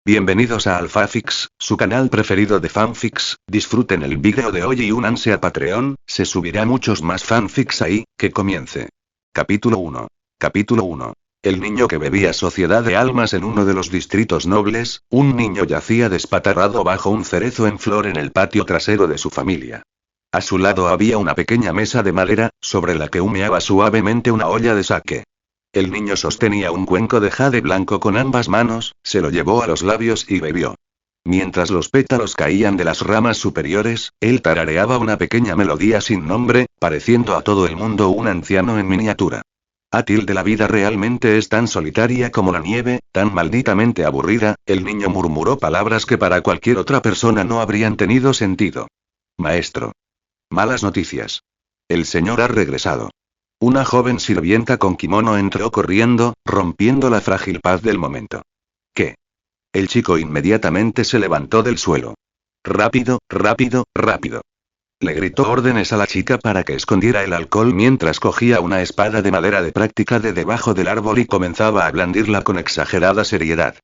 Bienvenidos a Alphafix, su canal preferido de fanfics. Disfruten el vídeo de hoy y únanse a Patreon, se subirá muchos más fanfics ahí. Que comience. Capítulo 1. Capítulo 1. El niño que bebía. Sociedad de almas. En uno de los distritos nobles, un niño yacía despatarrado bajo un cerezo en flor en el patio trasero de su familia. A su lado había una pequeña mesa de madera, sobre la que humeaba suavemente una olla de sake. El niño sostenía un cuenco de jade blanco con ambas manos, se lo llevó a los labios y bebió. Mientras los pétalos caían de las ramas superiores, él tarareaba una pequeña melodía sin nombre, pareciendo a todo el mundo un anciano en miniatura. De la vida realmente es tan solitaria como la nieve, tan malditamente aburrida. El niño murmuró palabras que para cualquier otra persona no habrían tenido sentido. Maestro. Malas noticias. El señor ha regresado. Una joven sirvienta con kimono entró corriendo, rompiendo la frágil paz del momento. ¿Qué? El chico inmediatamente se levantó del suelo. Rápido, rápido, rápido. Le gritó órdenes a la chica para que escondiera el alcohol mientras cogía una espada de madera de práctica de debajo del árbol y comenzaba a blandirla con exagerada seriedad.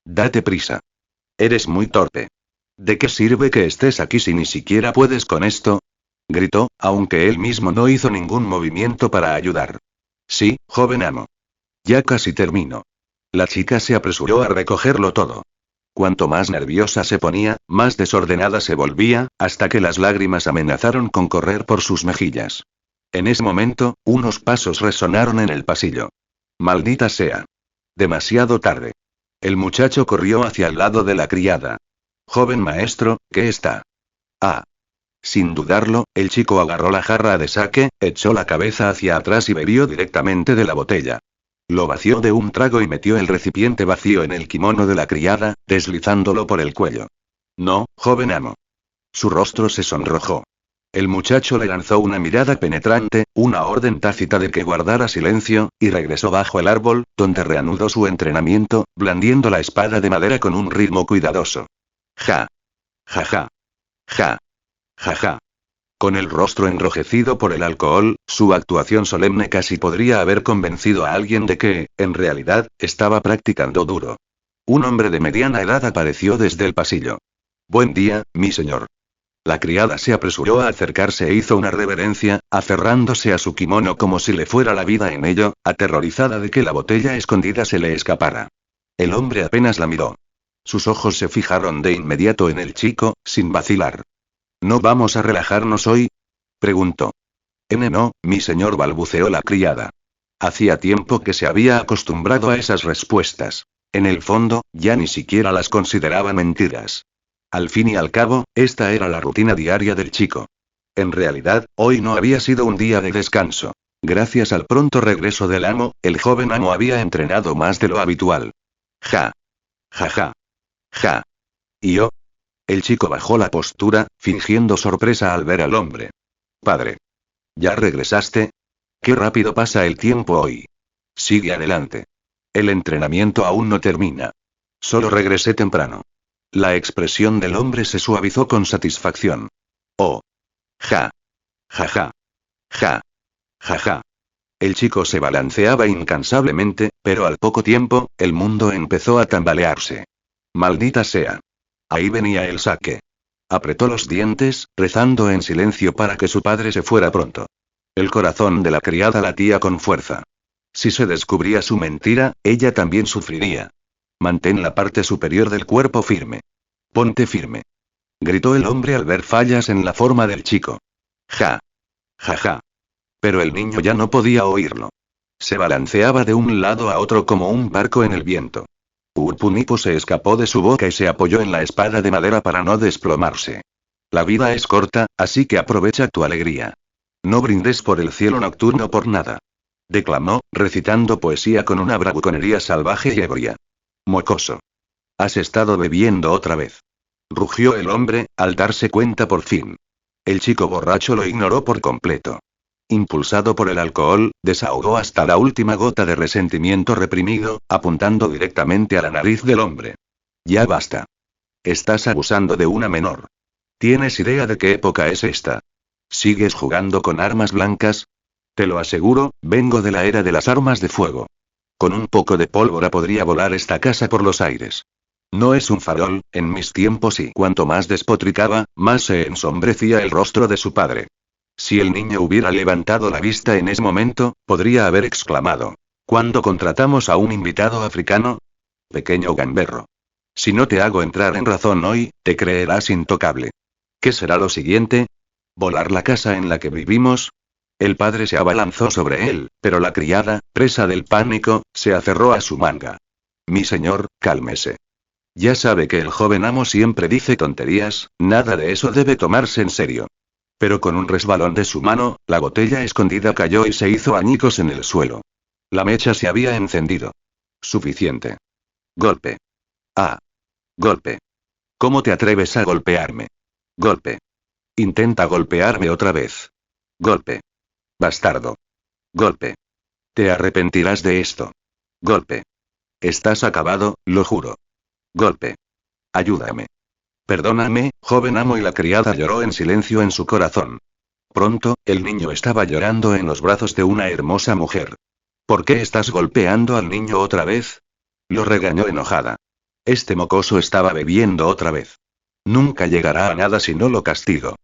Date prisa. Eres muy torpe. ¿De qué sirve que estés aquí si ni siquiera puedes con esto? Gritó, aunque él mismo no hizo ningún movimiento para ayudar. Sí, joven amo. Ya casi termino. La chica se apresuró a recogerlo todo. Cuanto más nerviosa se ponía, más desordenada se volvía, hasta que las lágrimas amenazaron con correr por sus mejillas. En ese momento, unos pasos resonaron en el pasillo. Maldita sea. Demasiado tarde. El muchacho corrió hacia el lado de la criada. Joven maestro, ¿qué está? Ah. Sin dudarlo, el chico agarró la jarra de sake, echó la cabeza hacia atrás y bebió directamente de la botella. Lo vació de un trago y metió el recipiente vacío en el kimono de la criada, deslizándolo por el cuello. No, joven amo. Su rostro se sonrojó. El muchacho le lanzó una mirada penetrante, una orden tácita de que guardara silencio, y regresó bajo el árbol, donde reanudó su entrenamiento, blandiendo la espada de madera con un ritmo cuidadoso. Ja. Ja ja. Ja. Jaja. Con el rostro enrojecido por el alcohol, su actuación solemne casi podría haber convencido a alguien de que, en realidad, estaba practicando duro. Un hombre de mediana edad apareció desde el pasillo. Buen día, mi señor. La criada se apresuró a acercarse e hizo una reverencia, aferrándose a su kimono como si le fuera la vida en ello, aterrorizada de que la botella escondida se le escapara. El hombre apenas la miró. Sus ojos se fijaron de inmediato en el chico, sin vacilar. ¿No vamos a relajarnos hoy? Preguntó. No, mi señor, balbuceó la criada. Hacía tiempo que se había acostumbrado a esas respuestas. En el fondo, ya ni siquiera las consideraba mentiras. Al fin y al cabo, esta era la rutina diaria del chico. En realidad, hoy no había sido un día de descanso. Gracias al pronto regreso del amo, el joven amo había entrenado más de lo habitual. Ja. Ja ja. Ja. ¿Y yo? El chico bajó la postura, fingiendo sorpresa al ver al hombre. Padre. ¿Ya regresaste? Qué rápido pasa el tiempo hoy. Sigue adelante. El entrenamiento aún no termina. Solo regresé temprano. La expresión del hombre se suavizó con satisfacción. Oh. Ja. Ja ja. Ja. Ja ja. El chico se balanceaba incansablemente, pero al poco tiempo, el mundo empezó a tambalearse. Maldita sea. Ahí venía el sake. Apretó los dientes, rezando en silencio para que su padre se fuera pronto. El corazón de la criada latía con fuerza. Si se descubría su mentira, ella también sufriría. Mantén la parte superior del cuerpo firme. Ponte firme. Gritó el hombre al ver fallas en la forma del chico. Ja. Ja ja. Pero el niño ya no podía oírlo. Se balanceaba de un lado a otro como un barco en el viento. Urpunipo se escapó de su boca y se apoyó en la espada de madera para no desplomarse. La vida es corta, así que aprovecha tu alegría. No brindes por el cielo nocturno por nada. Declamó, recitando poesía con una bravuconería salvaje y ebria. Mocoso. Has estado bebiendo otra vez. Rugió el hombre, al darse cuenta por fin. El chico borracho lo ignoró por completo. Impulsado por el alcohol, desahogó hasta la última gota de resentimiento reprimido, apuntando directamente a la nariz del hombre. Ya basta. Estás abusando de una menor. ¿Tienes idea de qué época es esta? ¿Sigues jugando con armas blancas? Te lo aseguro, vengo de la era de las armas de fuego. Con un poco de pólvora podría volar esta casa por los aires. No es un farol, en mis tiempos, y cuanto más despotricaba, más se ensombrecía el rostro de su padre. Si el niño hubiera levantado la vista en ese momento, podría haber exclamado: ¿cuándo contratamos a un invitado africano? Pequeño gamberro. Si no te hago entrar en razón hoy, te creerás intocable. ¿Qué será lo siguiente? ¿Volar la casa en la que vivimos? El padre se abalanzó sobre él, pero la criada, presa del pánico, se aferró a su manga. Mi señor, cálmese. Ya sabe que el joven amo siempre dice tonterías, nada de eso debe tomarse en serio. Pero con un resbalón de su mano, la botella escondida cayó y se hizo añicos en el suelo. La mecha se había encendido. Suficiente. Golpe. Ah. Golpe. ¿Cómo te atreves a golpearme? Golpe. Intenta golpearme otra vez. Golpe. Bastardo. Golpe. Te arrepentirás de esto. Golpe. Estás acabado, lo juro. Golpe. Ayúdame. Perdóname, joven amo, y la criada lloró en silencio en su corazón. Pronto, el niño estaba llorando en los brazos de una hermosa mujer. ¿Por qué estás golpeando al niño otra vez? Lo regañó enojada. Este mocoso estaba bebiendo otra vez. Nunca llegará a nada si no lo castigo.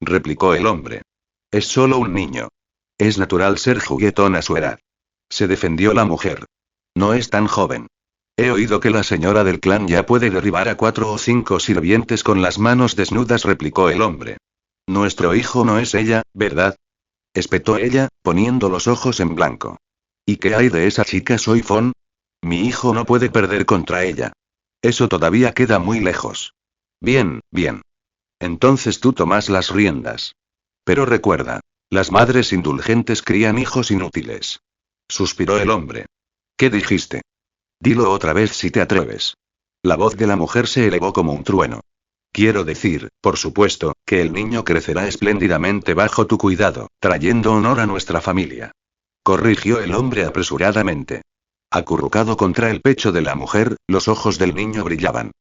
Replicó el hombre. Es solo un niño. Es natural ser juguetón a su edad. Se defendió la mujer. No es tan joven. He oído que la señora del clan ya puede derribar a 4 o 5 sirvientes con las manos desnudas, replicó el hombre. Nuestro hijo no es ella, ¿verdad? Espetó ella, poniendo los ojos en blanco. ¿Y qué hay de esa chica Soy Fon? Mi hijo no puede perder contra ella. Eso todavía queda muy lejos. Bien, bien. Entonces tú tomas las riendas. Pero recuerda, las madres indulgentes crían hijos inútiles. Suspiró el hombre. ¿Qué dijiste? Dilo otra vez si te atreves. La voz de la mujer se elevó como un trueno. Quiero decir, por supuesto, que el niño crecerá espléndidamente bajo tu cuidado, trayendo honor a nuestra familia. Corrigió el hombre apresuradamente. Acurrucado contra el pecho de la mujer, los ojos del niño brillaban.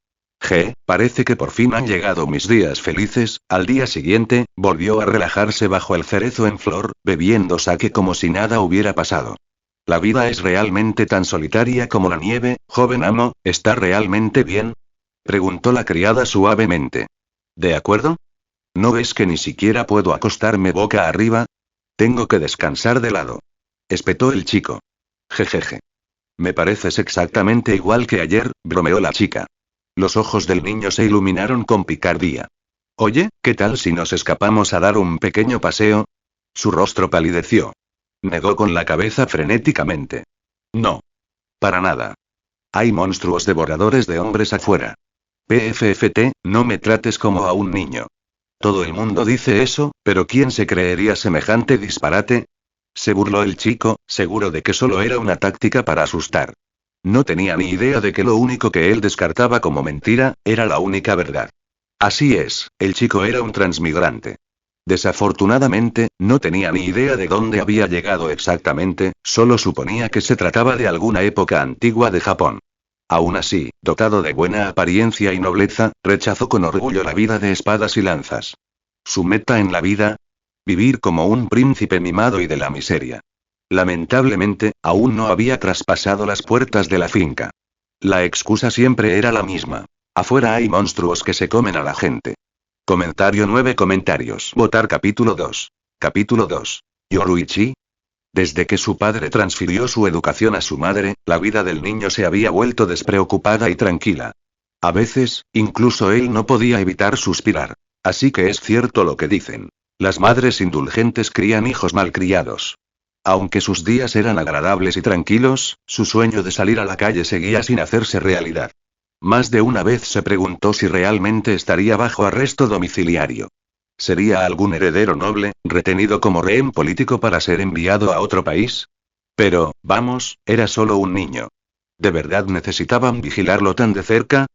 Parece que por fin han llegado mis días felices. Al día siguiente, volvió a relajarse bajo el cerezo en flor, bebiendo sake como si nada hubiera pasado. ¿La vida es realmente tan solitaria como la nieve, joven amo? ¿Está realmente bien? Preguntó la criada suavemente. ¿De acuerdo? ¿No ves que ni siquiera puedo acostarme boca arriba? Tengo que descansar de lado. Espetó el chico. Jejeje. Me pareces exactamente igual que ayer, bromeó la chica. Los ojos del niño se iluminaron con picardía. Oye, ¿qué tal si nos escapamos a dar un pequeño paseo? Su rostro palideció. Negó con la cabeza frenéticamente. No. Para nada. Hay monstruos devoradores de hombres afuera. PFFT, no me trates como a un niño. Todo el mundo dice eso, pero ¿quién se creería semejante disparate? Se burló el chico, seguro de que solo era una táctica para asustar. No tenía ni idea de que lo único que él descartaba como mentira, era la única verdad. Así es, el chico era un transmigrante. Desafortunadamente, no tenía ni idea de dónde había llegado exactamente, solo suponía que se trataba de alguna época antigua de Japón. Aún así, dotado de buena apariencia y nobleza, rechazó con orgullo la vida de espadas y lanzas. Su meta en la vida: vivir como un príncipe mimado y de la miseria. Lamentablemente, aún no había traspasado las puertas de la finca. La excusa siempre era la misma. Afuera hay monstruos que se comen a la gente. Comentario 9 comentarios. Votar capítulo 2. Capítulo 2. Yoruichi. Desde que su padre transfirió su educación a su madre, la vida del niño se había vuelto despreocupada y tranquila. A veces, incluso él no podía evitar suspirar. Así que es cierto lo que dicen. Las madres indulgentes crían hijos malcriados. Aunque sus días eran agradables y tranquilos, su sueño de salir a la calle seguía sin hacerse realidad. Más de una vez se preguntó si realmente estaría bajo arresto domiciliario. ¿Sería algún heredero noble, retenido como rehén político para ser enviado a otro país? Pero, vamos, era solo un niño. ¿De verdad necesitaban vigilarlo tan de cerca?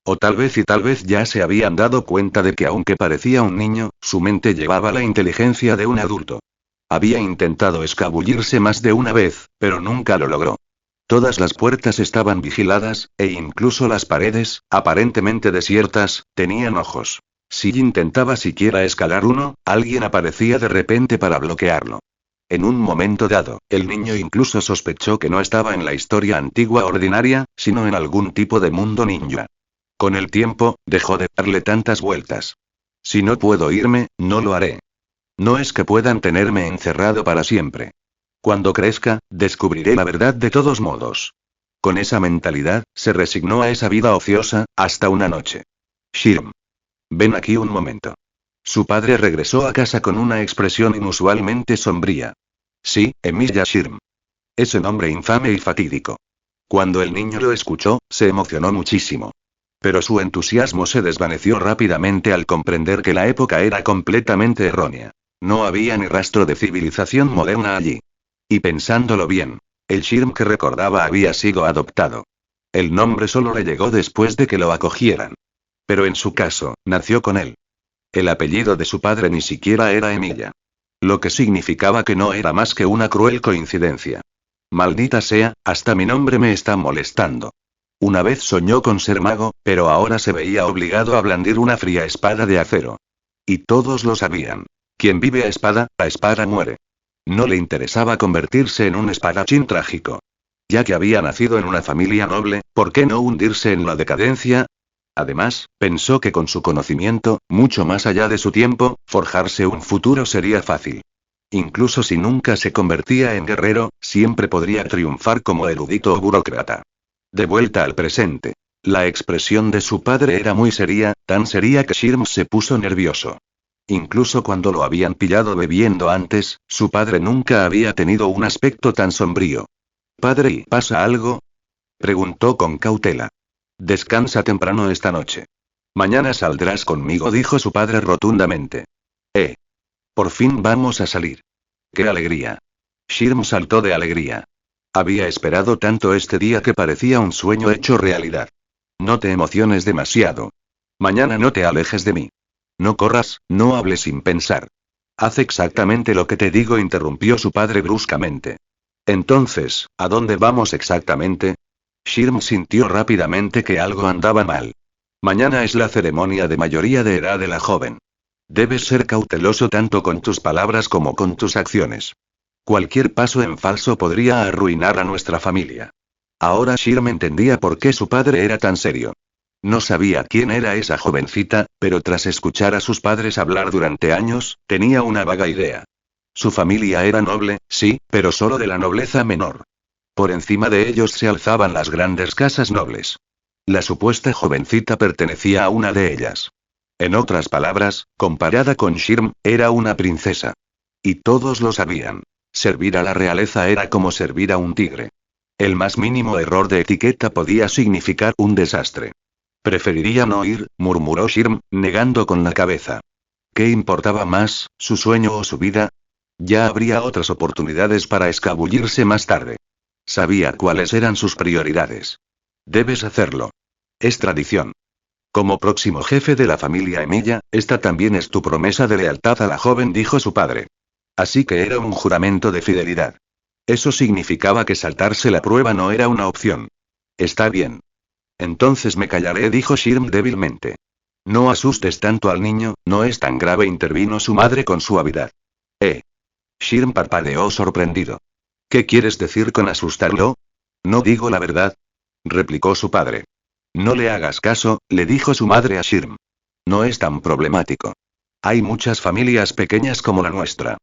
O tal vez ya se habían dado cuenta de que aunque parecía un niño, su mente llevaba la inteligencia de un adulto. Había intentado escabullirse más de una vez, pero nunca lo logró. Todas las puertas estaban vigiladas, e incluso las paredes, aparentemente desiertas, tenían ojos. Si intentaba siquiera escalar uno, alguien aparecía de repente para bloquearlo. En un momento dado, el niño incluso sospechó que no estaba en la historia antigua ordinaria, sino en algún tipo de mundo ninja. Con el tiempo, dejó de darle tantas vueltas. Si no puedo irme, no lo haré. No es que puedan tenerme encerrado para siempre. Cuando crezca, descubriré la verdad de todos modos. Con esa mentalidad, se resignó a esa vida ociosa, hasta una noche. Shirm. Ven aquí un momento. Su padre regresó a casa con una expresión inusualmente sombría. Sí, Emilia Shirm. Ese nombre infame y fatídico. Cuando el niño lo escuchó, se emocionó muchísimo. Pero su entusiasmo se desvaneció rápidamente al comprender que la época era completamente errónea. No había ni rastro de civilización moderna allí. Y pensándolo bien, el Shirm que recordaba había sido adoptado. El nombre solo le llegó después de que lo acogieran. Pero en su caso, nació con él. El apellido de su padre ni siquiera era Emilia. Lo que significaba que no era más que una cruel coincidencia. Maldita sea, hasta mi nombre me está molestando. Una vez soñó con ser mago, pero ahora se veía obligado a blandir una fría espada de acero. Y todos lo sabían. Quien vive a espada muere. No le interesaba convertirse en un espadachín trágico. Ya que había nacido en una familia noble, ¿por qué no hundirse en la decadencia? Además, pensó que con su conocimiento, mucho más allá de su tiempo, forjarse un futuro sería fácil. Incluso si nunca se convertía en guerrero, siempre podría triunfar como erudito o burócrata. De vuelta al presente. La expresión de su padre era muy seria, tan seria que Shirm se puso nervioso. Incluso cuando lo habían pillado bebiendo antes, su padre nunca había tenido un aspecto tan sombrío. «Padre, ¿y pasa algo?», preguntó con cautela. «Descansa temprano esta noche. Mañana saldrás conmigo», dijo su padre rotundamente. Por fin vamos a salir. ¡Qué alegría! Shirm saltó de alegría. Había esperado tanto este día que parecía un sueño hecho realidad. No te emociones demasiado. Mañana no te alejes de mí. No corras, no hables sin pensar. Haz exactamente lo que te digo, interrumpió su padre bruscamente. Entonces, ¿a dónde vamos exactamente? Shirm sintió rápidamente que algo andaba mal. Mañana es la ceremonia de mayoría de edad de la joven. Debes ser cauteloso tanto con tus palabras como con tus acciones. Cualquier paso en falso podría arruinar a nuestra familia. Ahora Shirm entendía por qué su padre era tan serio. No sabía quién era esa jovencita, pero tras escuchar a sus padres hablar durante años, tenía una vaga idea. Su familia era noble, sí, pero solo de la nobleza menor. Por encima de ellos se alzaban las grandes casas nobles. La supuesta jovencita pertenecía a una de ellas. En otras palabras, comparada con Shirm, era una princesa. Y todos lo sabían. Servir a la realeza era como servir a un tigre. El más mínimo error de etiqueta podía significar un desastre. Preferiría no ir, murmuró Shirm, negando con la cabeza. ¿Qué importaba más, su sueño o su vida? Ya habría otras oportunidades para escabullirse más tarde. Sabía cuáles eran sus prioridades. Debes hacerlo. Es tradición. Como próximo jefe de la familia Emilia, esta también es tu promesa de lealtad a la joven, dijo su padre. Así que era un juramento de fidelidad. Eso significaba que saltarse la prueba no era una opción. Está bien. Entonces me callaré, dijo Shirm débilmente. No asustes tanto al niño, no es tan grave, intervino su madre con suavidad. Shirm parpadeó sorprendido. ¿Qué quieres decir con asustarlo? No digo la verdad, replicó su padre. No le hagas caso, le dijo su madre a Shirm. No es tan problemático. Hay muchas familias pequeñas como la nuestra.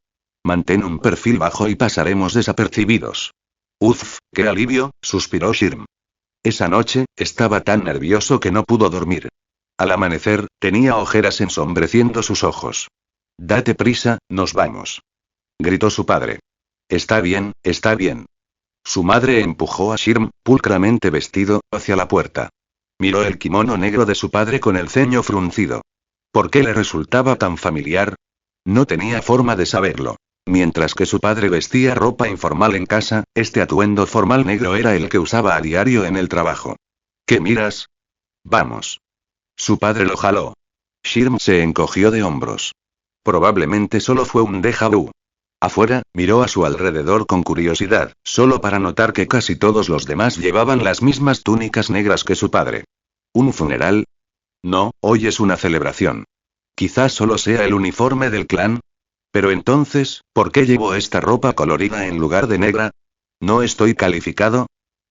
Mantén un perfil bajo y pasaremos desapercibidos. Uf, qué alivio, suspiró Shirm. Esa noche, estaba tan nervioso que no pudo dormir. Al amanecer, tenía ojeras ensombreciendo sus ojos. Date prisa, nos vamos. Gritó su padre. Está bien, está bien. Su madre empujó a Shirm, pulcramente vestido, hacia la puerta. Miró el kimono negro de su padre con el ceño fruncido. ¿Por qué le resultaba tan familiar? No tenía forma de saberlo. Mientras que su padre vestía ropa informal en casa, este atuendo formal negro era el que usaba a diario en el trabajo. ¿Qué miras? Vamos. Su padre lo jaló. Shirm se encogió de hombros. Probablemente solo fue un déjà vu. Afuera, miró a su alrededor con curiosidad, solo para notar que casi todos los demás llevaban las mismas túnicas negras que su padre. ¿Un funeral? No, hoy es una celebración. Quizás solo sea el uniforme del clan. Pero entonces, ¿por qué llevo esta ropa colorida en lugar de negra? ¿No estoy calificado?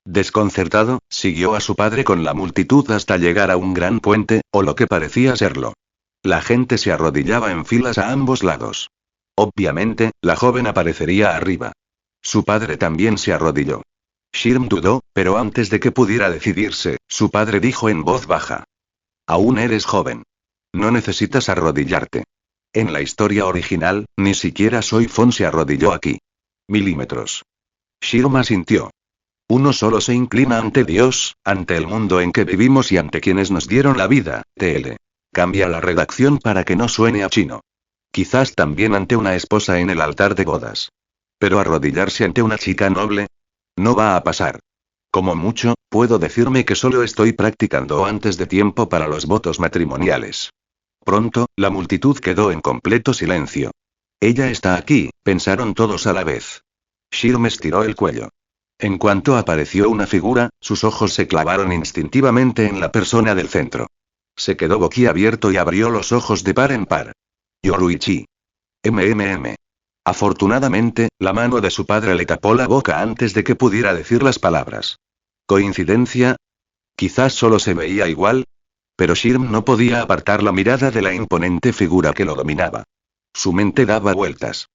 Desconcertado, siguió a su padre con la multitud hasta llegar a un gran puente, o lo que parecía serlo. La gente se arrodillaba en filas a ambos lados. Obviamente, la joven aparecería arriba. Su padre también se arrodilló. Shirm dudó, pero antes de que pudiera decidirse, su padre dijo en voz baja. Aún eres joven. No necesitas arrodillarte. En la historia original, ni siquiera Soi Fon se arrodilló aquí. Milímetros. Shirm asintió. Uno solo se inclina ante Dios, ante el mundo en que vivimos y ante quienes nos dieron la vida. TL. Cambia la redacción para que no suene a chino. Quizás también ante una esposa en el altar de bodas. Pero arrodillarse ante una chica noble. No va a pasar. Como mucho, puedo decirme que solo estoy practicando antes de tiempo para los votos matrimoniales. Pronto, la multitud quedó en completo silencio. Ella está aquí, pensaron todos a la vez. Shirm estiró el cuello. En cuanto apareció una figura, sus ojos se clavaron instintivamente en la persona del centro. Se quedó boquiabierto y abrió los ojos de par en par. Yoruichi. MMM. Afortunadamente, la mano de su padre le tapó la boca antes de que pudiera decir las palabras. ¿Coincidencia? Quizás solo se veía igual. Pero Shirm no podía apartar la mirada de la imponente figura que lo dominaba. Su mente daba vueltas.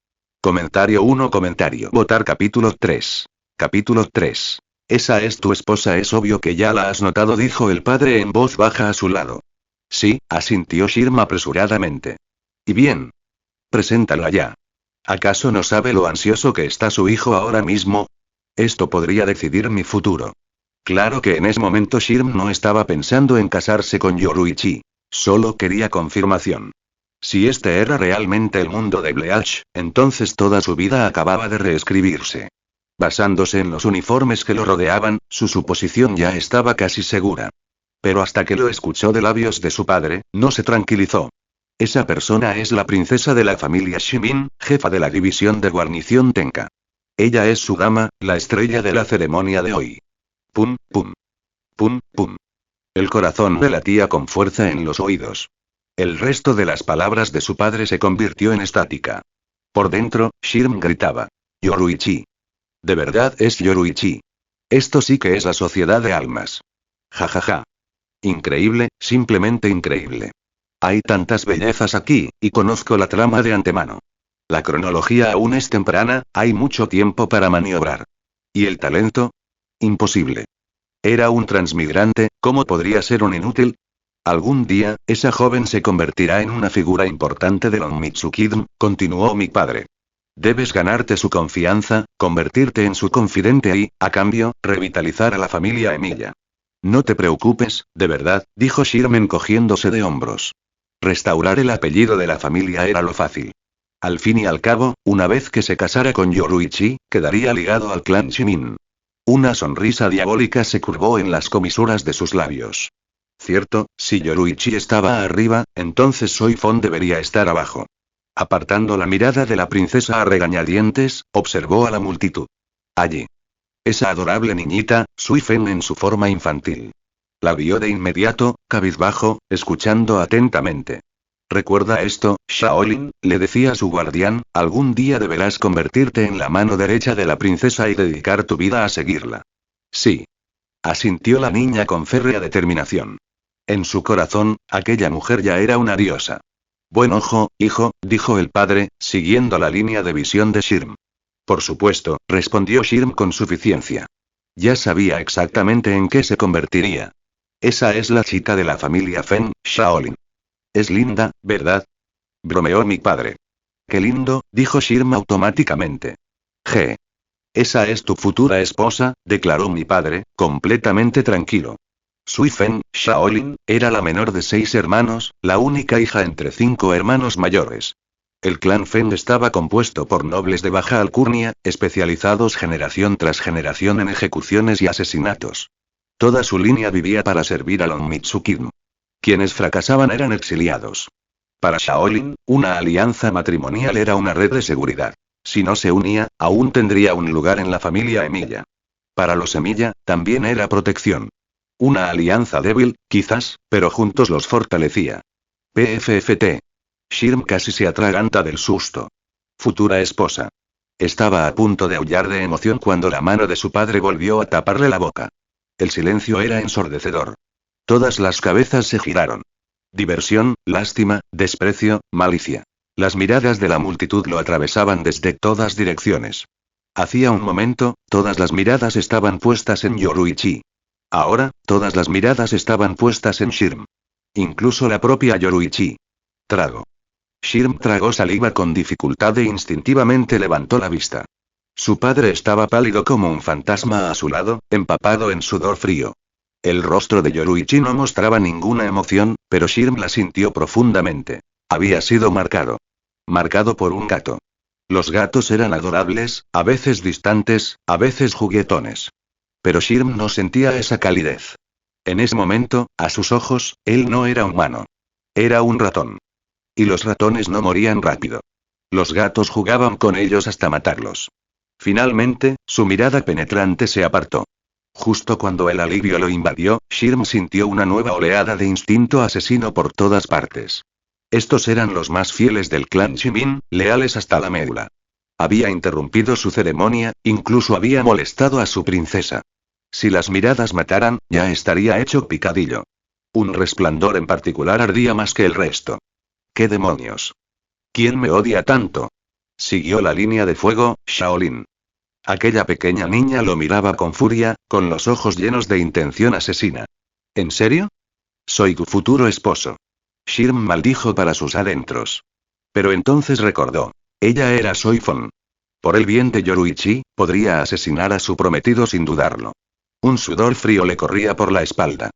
Comentario 1. Votar capítulo 3. Capítulo 3. Esa es tu esposa, es obvio que ya la has notado, dijo el padre en voz baja a su lado. Sí, asintió Shirm apresuradamente. Y bien. Preséntalo allá. ¿Acaso no sabe lo ansioso que está su hijo ahora mismo? Esto podría decidir mi futuro. Claro que en ese momento Shirm no estaba pensando en casarse con Yoruichi. Solo quería confirmación. Si este era realmente el mundo de Bleach, entonces toda su vida acababa de reescribirse. Basándose en los uniformes que lo rodeaban, su suposición ya estaba casi segura. Pero hasta que lo escuchó de labios de su padre, no se tranquilizó. Esa persona es la princesa de la familia Shimin, jefa de la división de guarnición Tenka. Ella es su dama, la estrella de la ceremonia de hoy. Pum, pum. Pum, pum. El corazón le latía con fuerza en los oídos. El resto de las palabras de su padre se convirtió en estática. Por dentro, Shirm gritaba. Yoruichi. De verdad es Yoruichi. Esto sí que es la sociedad de almas. Ja ja ja. Increíble, simplemente increíble. Hay tantas bellezas aquí, y conozco la trama de antemano. La cronología aún es temprana, hay mucho tiempo para maniobrar. ¿Y el talento? Imposible. Era un transmigrante, ¿cómo podría ser un inútil? Algún día, esa joven se convertirá en una figura importante de Lonmitsukidm, continuó mi padre. Debes ganarte su confianza, convertirte en su confidente y, a cambio, revitalizar a la familia Emilia. No te preocupes, de verdad, dijo Shirm encogiéndose de hombros. Restaurar el apellido de la familia era lo fácil. Al fin y al cabo, una vez que se casara con Yoruichi, quedaría ligado al clan Shimin. Una sonrisa diabólica se curvó en las comisuras de sus labios. Cierto, si Yoruichi estaba arriba, entonces Soi Fon debería estar abajo. Apartando la mirada de la princesa a regañadientes, observó a la multitud. Allí. Esa adorable niñita, Sui Fen en su forma infantil. La vio de inmediato, cabizbajo, escuchando atentamente. Recuerda esto, Shaolin, le decía su guardián, algún día deberás convertirte en la mano derecha de la princesa y dedicar tu vida a seguirla. Sí. Asintió la niña con férrea determinación. En su corazón, aquella mujer ya era una diosa. Buen ojo, hijo, dijo el padre, siguiendo la línea de visión de Shirm. Por supuesto, respondió Shirm con suficiencia. Ya sabía exactamente en qué se convertiría. Esa es la chica de la familia Fen, Shaolin. Es linda, ¿verdad? Bromeó mi padre. Qué lindo, dijo Shirm automáticamente. G. Esa es tu futura esposa, declaró mi padre, completamente tranquilo. Sui Fen, Shaolin, era la menor de 6 hermanos, la única hija entre 5 hermanos mayores. El clan Fen estaba compuesto por nobles de baja alcurnia, especializados generación tras generación en ejecuciones y asesinatos. Toda su línea vivía para servir a Lonmitsukidm. Quienes fracasaban eran exiliados. Para Shaolin, una alianza matrimonial era una red de seguridad. Si no se unía, aún tendría un lugar en la familia Emilia. Para los Emilia, también era protección. Una alianza débil, quizás, pero juntos los fortalecía. PFFT. Shirm casi se atraganta del susto. Futura esposa. Estaba a punto de aullar de emoción cuando la mano de su padre volvió a taparle la boca. El silencio era ensordecedor. Todas las cabezas se giraron. Diversión, lástima, desprecio, malicia. Las miradas de la multitud lo atravesaban desde todas direcciones. Hacía un momento, todas las miradas estaban puestas en Yoruichi. Ahora, todas las miradas estaban puestas en Shirm. Incluso la propia Yoruichi. Trago. Shirm tragó saliva con dificultad e instintivamente levantó la vista. Su padre estaba pálido como un fantasma a su lado, empapado en sudor frío. El rostro de Yoruichi no mostraba ninguna emoción, pero Shirm la sintió profundamente. Había sido marcado. Marcado por un gato. Los gatos eran adorables, a veces distantes, a veces juguetones. Pero Shirm no sentía esa calidez. En ese momento, a sus ojos, él no era humano. Era un ratón. Y los ratones no morían rápido. Los gatos jugaban con ellos hasta matarlos. Finalmente, su mirada penetrante se apartó. Justo cuando el alivio lo invadió, Shirm sintió una nueva oleada de instinto asesino por todas partes. Estos eran los más fieles del clan Shimin, leales hasta la médula. Había interrumpido su ceremonia, incluso había molestado a su princesa. Si las miradas mataran, ya estaría hecho picadillo. Un resplandor en particular ardía más que el resto. ¿Qué demonios? ¿Quién me odia tanto? Siguió la línea de fuego, Shaolin. Aquella pequeña niña lo miraba con furia, con los ojos llenos de intención asesina. ¿En serio? Soy tu futuro esposo. Shirm maldijo para sus adentros. Pero entonces recordó. Ella era Soifon. Por el bien de Yoruichi, podría asesinar a su prometido sin dudarlo. Un sudor frío le corría por la espalda.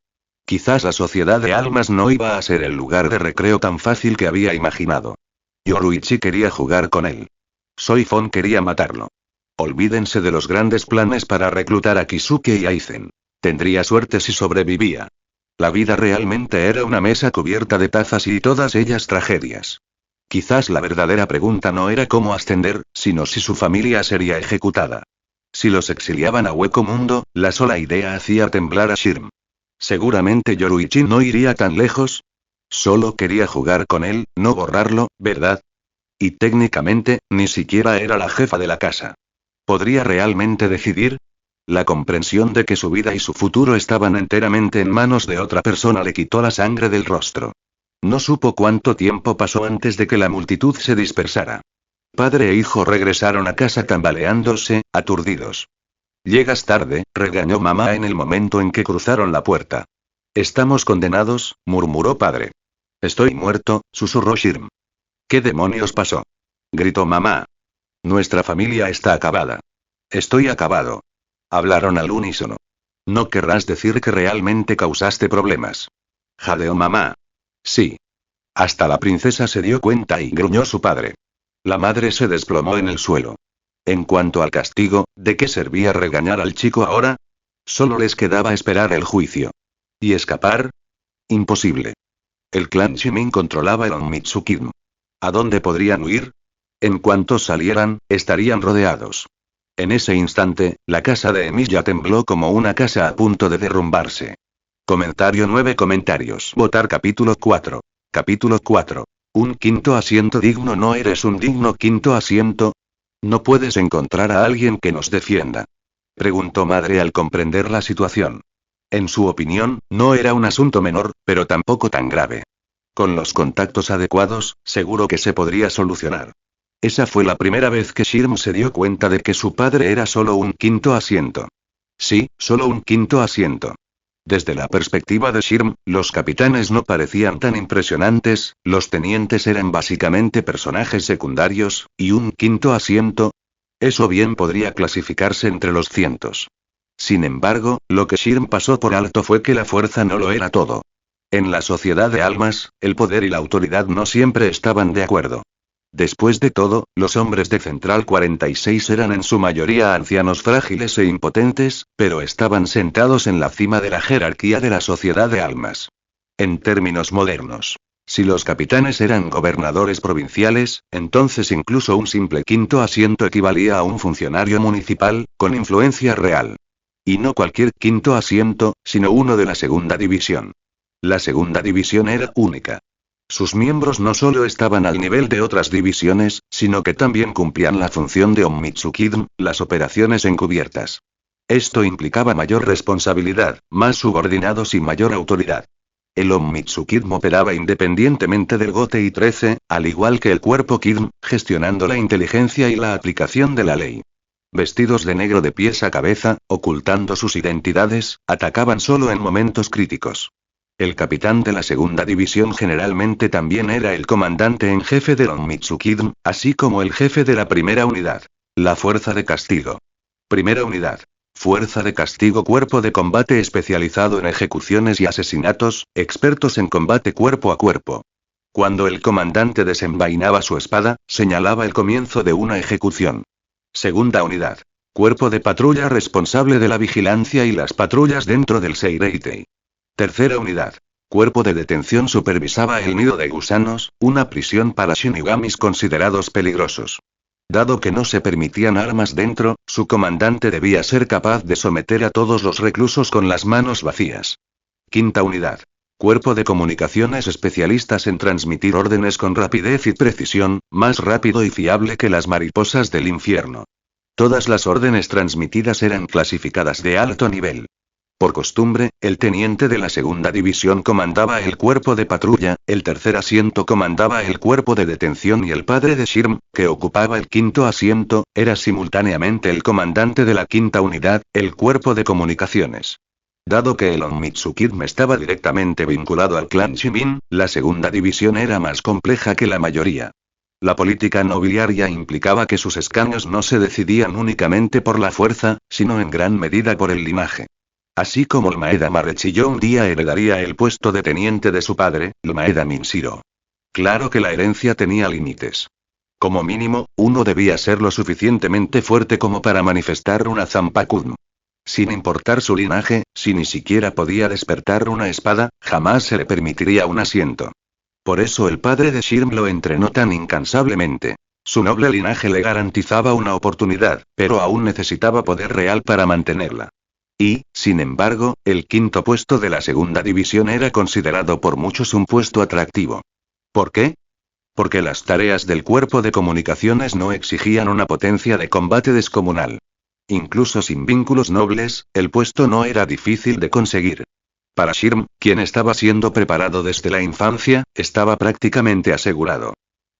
Quizás la sociedad de almas no iba a ser el lugar de recreo tan fácil que había imaginado. Yoruichi quería jugar con él. Soifon quería matarlo. Olvídense de los grandes planes para reclutar a Kisuke y Aizen. Tendría suerte si sobrevivía. La vida realmente era una mesa cubierta de tazas y todas ellas tragedias. Quizás la verdadera pregunta no era cómo ascender, sino si su familia sería ejecutada. Si los exiliaban a Hueco Mundo, la sola idea hacía temblar a Shirm. Seguramente Yoruichi no iría tan lejos. Solo quería jugar con él, no borrarlo, ¿verdad? Y técnicamente, ni siquiera era la jefa de la casa. ¿Podría realmente decidir? La comprensión de que su vida y su futuro estaban enteramente en manos de otra persona le quitó la sangre del rostro. No supo cuánto tiempo pasó antes de que la multitud se dispersara. Padre e hijo regresaron a casa tambaleándose, aturdidos. Llegas tarde, regañó mamá en el momento en que cruzaron la puerta. Estamos condenados, murmuró padre. Estoy muerto, susurró Shirm. ¿Qué demonios pasó? Gritó mamá. Nuestra familia está acabada. Estoy acabado. Hablaron al unísono. No querrás decir que realmente causaste problemas. Jadeó mamá. Sí. Hasta la princesa se dio cuenta y gruñó su padre. La madre se desplomó en el suelo. En cuanto al castigo, ¿de qué servía regañar al chico ahora? Solo les quedaba esperar el juicio. ¿Y escapar? Imposible. El clan Shimin controlaba el Onmitsukin. ¿A dónde podrían huir? En cuanto salieran, estarían rodeados. En ese instante, la casa de Emilia tembló como una casa a punto de derrumbarse. Comentario 9 comentarios. Votar capítulo 4. Capítulo 4. ¿Un quinto asiento digno? ¿No eres un digno quinto asiento? ¿No puedes encontrar a alguien que nos defienda? Preguntó madre al comprender la situación. En su opinión, no era un asunto menor, pero tampoco tan grave. Con los contactos adecuados, seguro que se podría solucionar. Esa fue la primera vez que Shirm se dio cuenta de que su padre era solo un quinto asiento. Sí, solo un quinto asiento. Desde la perspectiva de Shirm, los capitanes no parecían tan impresionantes, los tenientes eran básicamente personajes secundarios, y un quinto asiento. Eso bien podría clasificarse entre los cientos. Sin embargo, lo que Shirm pasó por alto fue que la fuerza no lo era todo. En la sociedad de almas, el poder y la autoridad no siempre estaban de acuerdo. Después de todo, los hombres de Central 46 eran en su mayoría ancianos frágiles e impotentes, pero estaban sentados en la cima de la jerarquía de la sociedad de almas. En términos modernos, si los capitanes eran gobernadores provinciales, entonces incluso un simple quinto asiento equivalía a un funcionario municipal, con influencia real. Y no cualquier quinto asiento, sino uno de la segunda división. La segunda división era única. Sus miembros no solo estaban al nivel de otras divisiones, sino que también cumplían la función de Onmitsukidm, las operaciones encubiertas. Esto implicaba mayor responsabilidad, más subordinados y mayor autoridad. El Onmitsukidm operaba independientemente del Gotei 13, al igual que el cuerpo Kidm, gestionando la inteligencia y la aplicación de la ley. Vestidos de negro de pies a cabeza, ocultando sus identidades, atacaban solo en momentos críticos. El capitán de la segunda división generalmente también era el comandante en jefe del Onmitsukidm, así como el jefe de la primera unidad. La fuerza de castigo. Primera unidad. Fuerza de castigo, cuerpo de combate especializado en ejecuciones y asesinatos, expertos en combate cuerpo a cuerpo. Cuando el comandante desenvainaba su espada, señalaba el comienzo de una ejecución. Segunda unidad. Cuerpo de patrulla responsable de la vigilancia y las patrullas dentro del Seireitei. Tercera unidad. Cuerpo de detención supervisaba el nido de gusanos, una prisión para shinigamis considerados peligrosos. Dado que no se permitían armas dentro, su comandante debía ser capaz de someter a todos los reclusos con las manos vacías. Quinta unidad. Cuerpo de comunicaciones especialistas en transmitir órdenes con rapidez y precisión, más rápido y fiable que las mariposas del infierno. Todas las órdenes transmitidas eran clasificadas de alto nivel. Por costumbre, el teniente de la segunda división comandaba el cuerpo de patrulla, el tercer asiento comandaba el cuerpo de detención y el padre de Shirm, que ocupaba el quinto asiento, era simultáneamente el comandante de la quinta unidad, el cuerpo de comunicaciones. Dado que el Onmitsukidm estaba directamente vinculado al clan Shimin, la segunda división era más compleja que la mayoría. La política nobiliaria implicaba que sus escaños no se decidían únicamente por la fuerza, sino en gran medida por el linaje. Así como el Maeda Marechillo un día heredaría el puesto de teniente de su padre, el Maeda Minshiro. Claro que la herencia tenía límites. Como mínimo, uno debía ser lo suficientemente fuerte como para manifestar una Zanpakuno. Sin importar su linaje, si ni siquiera podía despertar una espada, jamás se le permitiría un asiento. Por eso el padre de Shirm lo entrenó tan incansablemente. Su noble linaje le garantizaba una oportunidad, pero aún necesitaba poder real para mantenerla. Y, sin embargo, el quinto puesto de la segunda división era considerado por muchos un puesto atractivo. ¿Por qué? Porque las tareas del cuerpo de comunicaciones no exigían una potencia de combate descomunal. Incluso sin vínculos nobles, el puesto no era difícil de conseguir. Para Shirm, quien estaba siendo preparado desde la infancia, estaba prácticamente asegurado.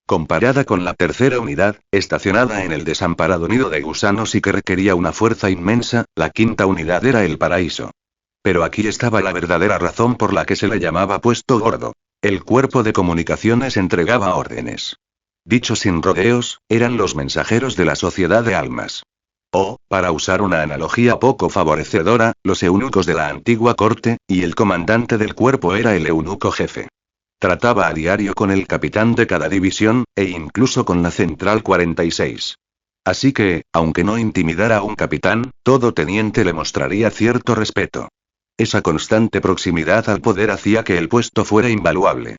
Comparada con la tercera unidad, estacionada en el desamparado nido de gusanos y que requería una fuerza inmensa, la quinta unidad era el paraíso. Pero aquí estaba la verdadera razón por la que se le llamaba puesto gordo. El cuerpo de comunicaciones entregaba órdenes. Dicho sin rodeos, eran los mensajeros de la sociedad de almas. O, para usar una analogía poco favorecedora, los eunucos de la antigua corte, y el comandante del cuerpo era el eunuco jefe. Trataba a diario con el capitán de cada división, e incluso con la Central 46. Así que, aunque no intimidara a un capitán, todo teniente le mostraría cierto respeto. Esa constante proximidad al poder hacía que el puesto fuera invaluable.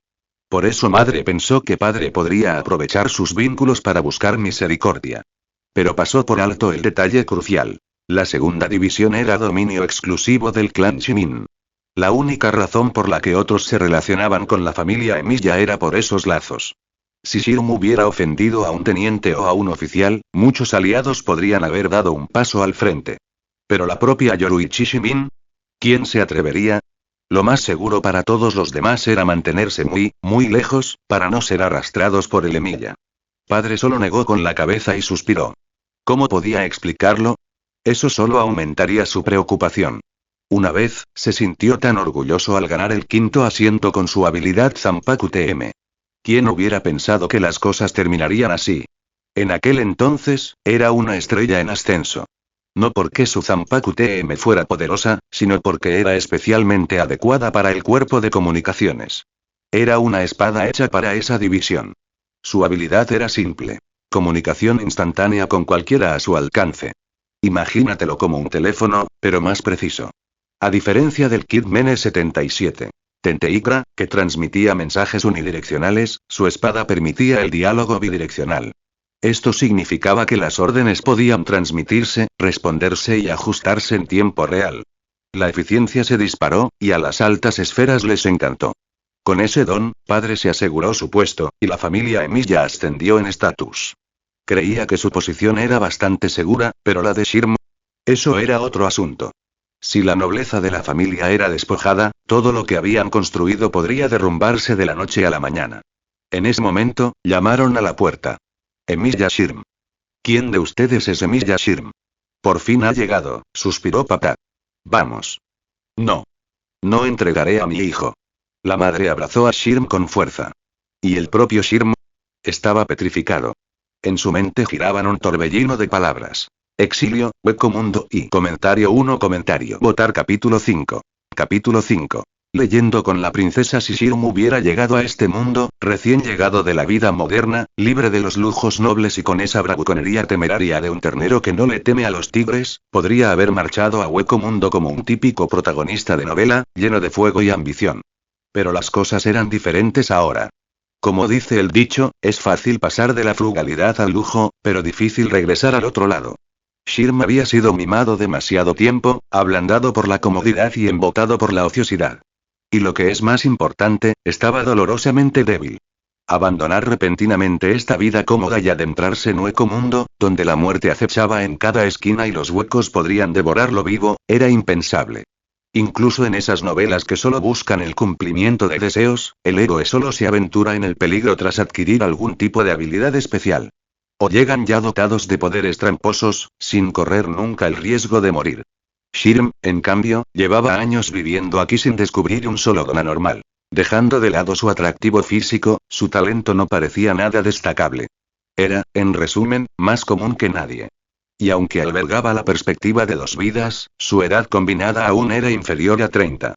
Por eso madre pensó que padre podría aprovechar sus vínculos para buscar misericordia. Pero pasó por alto el detalle crucial. La segunda división era dominio exclusivo del clan Shimin. La única razón por la que otros se relacionaban con la familia Emiya era por esos lazos. Si Shirm hubiera ofendido a un teniente o a un oficial, muchos aliados podrían haber dado un paso al frente. Pero la propia Yoruichi Shimin, ¿quién se atrevería? Lo más seguro para todos los demás era mantenerse muy, muy lejos, para no ser arrastrados por el Emiya. Padre solo negó con la cabeza y suspiró. ¿Cómo podía explicarlo? Eso solo aumentaría su preocupación. Una vez, se sintió tan orgulloso al ganar el quinto asiento con su habilidad Zanpaku TM. ¿Quién hubiera pensado que las cosas terminarían así? En aquel entonces, era una estrella en ascenso. No porque su Zanpaku TM fuera poderosa, sino porque era especialmente adecuada para el cuerpo de comunicaciones. Era una espada hecha para esa división. Su habilidad era simple. Comunicación instantánea con cualquiera a su alcance. Imagínatelo como un teléfono, pero más preciso. A diferencia del Kidman 77. Tenteikra, que transmitía mensajes unidireccionales, su espada permitía el diálogo bidireccional. Esto significaba que las órdenes podían transmitirse, responderse y ajustarse en tiempo real. La eficiencia se disparó, y a las altas esferas les encantó. Con ese don, padre se aseguró su puesto, y la familia Emilia ascendió en estatus. Creía que su posición era bastante segura, pero la de Shirm... Eso era otro asunto. Si la nobleza de la familia era despojada, todo lo que habían construido podría derrumbarse de la noche a la mañana. En ese momento, llamaron a la puerta. Emilia Shirm. ¿Quién de ustedes es Emilia Shirm? Por fin ha llegado, suspiró papá. Vamos. No. No entregaré a mi hijo. La madre abrazó a Shirm con fuerza. ¿Y el propio Shirm? Estaba petrificado. En su mente giraban un torbellino de palabras. Exilio, hueco mundo y comentario 1 comentario. Votar capítulo 5. Capítulo 5. Leyendo con la princesa si Shirm hubiera llegado a este mundo, recién llegado de la vida moderna, libre de los lujos nobles y con esa bravuconería temeraria de un ternero que no le teme a los tigres, podría haber marchado a hueco mundo como un típico protagonista de novela, lleno de fuego y ambición. Pero las cosas eran diferentes ahora. Como dice el dicho, es fácil pasar de la frugalidad al lujo, pero difícil regresar al otro lado. Shirm había sido mimado demasiado tiempo, ablandado por la comodidad y embotado por la ociosidad. Y lo que es más importante, estaba dolorosamente débil. Abandonar repentinamente esta vida cómoda y adentrarse en hueco mundo, donde la muerte acechaba en cada esquina y los huecos podrían devorarlo vivo, era impensable. Incluso en esas novelas que solo buscan el cumplimiento de deseos, el héroe solo se aventura en el peligro tras adquirir algún tipo de habilidad especial. O llegan ya dotados de poderes tramposos, sin correr nunca el riesgo de morir. Shirm, en cambio, llevaba años viviendo aquí sin descubrir un solo don anormal. Dejando de lado su atractivo físico, su talento no parecía nada destacable. Era, en resumen, más común que nadie. Y aunque albergaba la perspectiva de 2 vidas, su edad combinada aún era inferior a 30.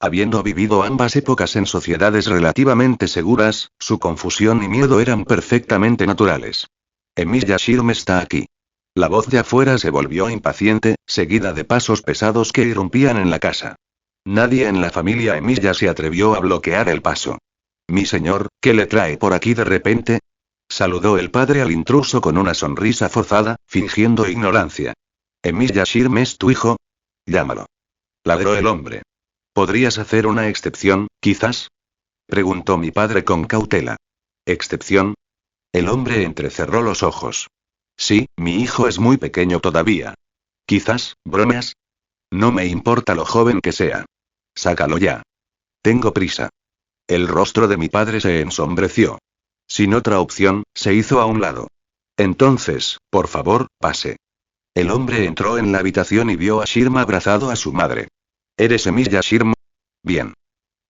Habiendo vivido ambas épocas en sociedades relativamente seguras, su confusión y miedo eran perfectamente naturales. Emilia Shirm está aquí. La voz de afuera se volvió impaciente, seguida de pasos pesados que irrumpían en la casa. Nadie en la familia Emilia se atrevió a bloquear el paso. Mi señor, ¿qué le trae por aquí de repente? Saludó el padre al intruso con una sonrisa forzada, fingiendo ignorancia. ¿Emilia Shirm es tu hijo? Llámalo. Ladró el hombre. ¿Podrías hacer una excepción, quizás? Preguntó mi padre con cautela. ¿Excepción? El hombre entrecerró los ojos. Sí, mi hijo es muy pequeño todavía. Quizás, bromas. No me importa lo joven que sea. Sácalo ya. Tengo prisa. El rostro de mi padre se ensombreció. Sin otra opción, se hizo a un lado. Entonces, por favor, pase. El hombre entró en la habitación y vio a Shirm abrazado a su madre. ¿Eres Emilia Shirm? Bien.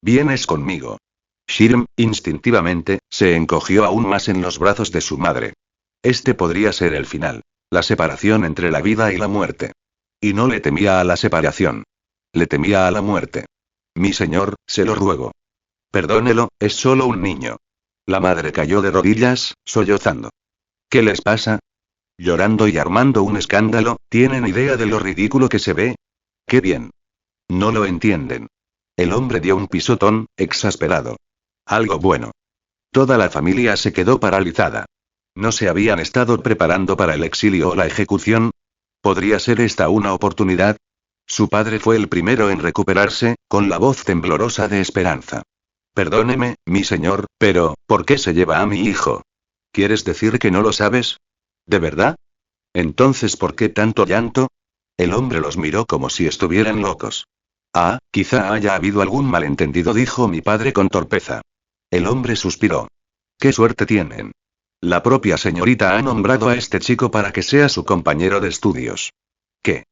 Vienes conmigo. Shirm, instintivamente, se encogió aún más en los brazos de su madre. Este podría ser el final. La separación entre la vida y la muerte. Y no le temía a la separación. Le temía a la muerte. Mi señor, se lo ruego. Perdónelo, es solo un niño. La madre cayó de rodillas, sollozando. ¿Qué les pasa? Llorando y armando un escándalo, ¿tienen idea de lo ridículo que se ve? ¡Qué bien! No lo entienden. El hombre dio un pisotón, exasperado. Algo bueno. Toda la familia se quedó paralizada. ¿No se habían estado preparando para el exilio o la ejecución? ¿Podría ser esta una oportunidad? Su padre fue el primero en recuperarse, con la voz temblorosa de esperanza. Perdóneme, mi señor, pero, ¿por qué se lleva a mi hijo? ¿Quieres decir que no lo sabes? ¿De verdad? Entonces, ¿por qué tanto llanto? El hombre los miró como si estuvieran locos. Ah, quizá haya habido algún malentendido, dijo mi padre con torpeza. El hombre suspiró. ¿Qué suerte tienen? La propia señorita ha nombrado a este chico para que sea su compañero de estudios. ¿Qué?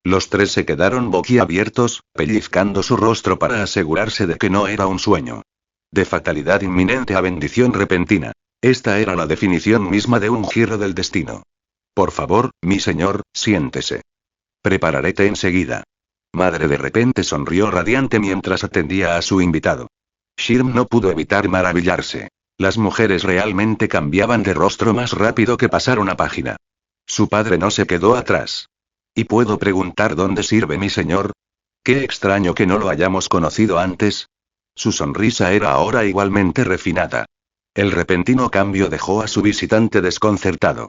Los 3 se quedaron boquiabiertos, pellizcando su rostro para asegurarse de que no era un sueño. De fatalidad inminente a bendición repentina. Esta era la definición misma de un giro del destino. Por favor, mi señor, siéntese. Prepararé té enseguida. Madre de repente sonrió radiante mientras atendía a su invitado. Shirm no pudo evitar maravillarse. Las mujeres realmente cambiaban de rostro más rápido que pasar una página. Su padre no se quedó atrás. ¿Y puedo preguntar dónde sirve mi señor? Qué extraño que no lo hayamos conocido antes. Su sonrisa era ahora igualmente refinada. El repentino cambio dejó a su visitante desconcertado.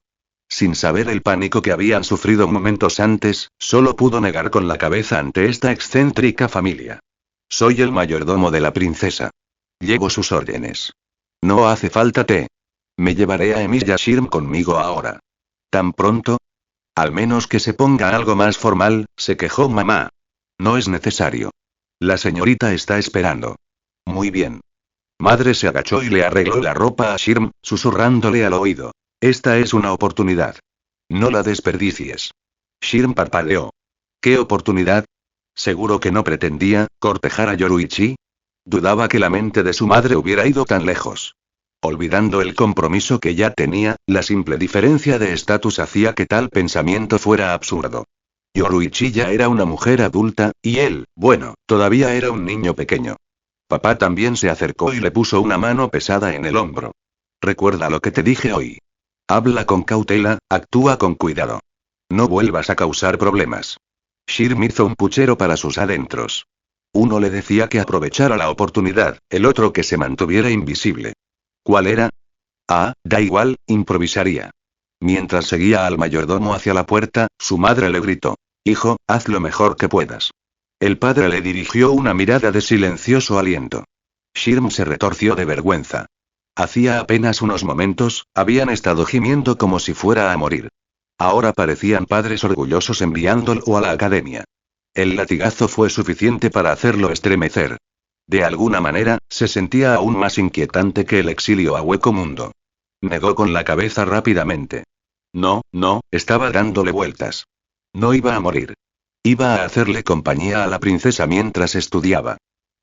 Sin saber el pánico que habían sufrido momentos antes, solo pudo negar con la cabeza ante esta excéntrica familia. Soy el mayordomo de la princesa. Llevo sus órdenes. No hace falta té. Me llevaré a Emilia Shirm conmigo ahora. ¿Tan pronto? Al menos que se ponga algo más formal, se quejó mamá. No es necesario. La señorita está esperando. Muy bien. Madre se agachó y le arregló la ropa a Shirm, susurrándole al oído. Esta es una oportunidad. No la desperdicies. Shirm parpadeó. ¿Qué oportunidad? ¿Seguro que no pretendía cortejar a Yoruichi? Dudaba que la mente de su madre hubiera ido tan lejos. Olvidando el compromiso que ya tenía, la simple diferencia de estatus hacía que tal pensamiento fuera absurdo. Yoruichi ya era una mujer adulta, y él, bueno, todavía era un niño pequeño. Papá también se acercó y le puso una mano pesada en el hombro. Recuerda lo que te dije hoy. Habla con cautela, actúa con cuidado. No vuelvas a causar problemas. Shirm hizo un puchero para sus adentros. Uno le decía que aprovechara la oportunidad, el otro que se mantuviera invisible. ¿Cuál era? Ah, da igual, improvisaría. Mientras seguía al mayordomo hacia la puerta, su madre le gritó. Hijo, haz lo mejor que puedas. El padre le dirigió una mirada de silencioso aliento. Shirm se retorció de vergüenza. Hacía apenas unos momentos, habían estado gimiendo como si fuera a morir. Ahora parecían padres orgullosos enviándolo a la academia. El latigazo fue suficiente para hacerlo estremecer. De alguna manera, se sentía aún más inquietante que el exilio a hueco mundo. Negó con la cabeza rápidamente. No, no, estaba dándole vueltas. No iba a morir. Iba a hacerle compañía a la princesa mientras estudiaba.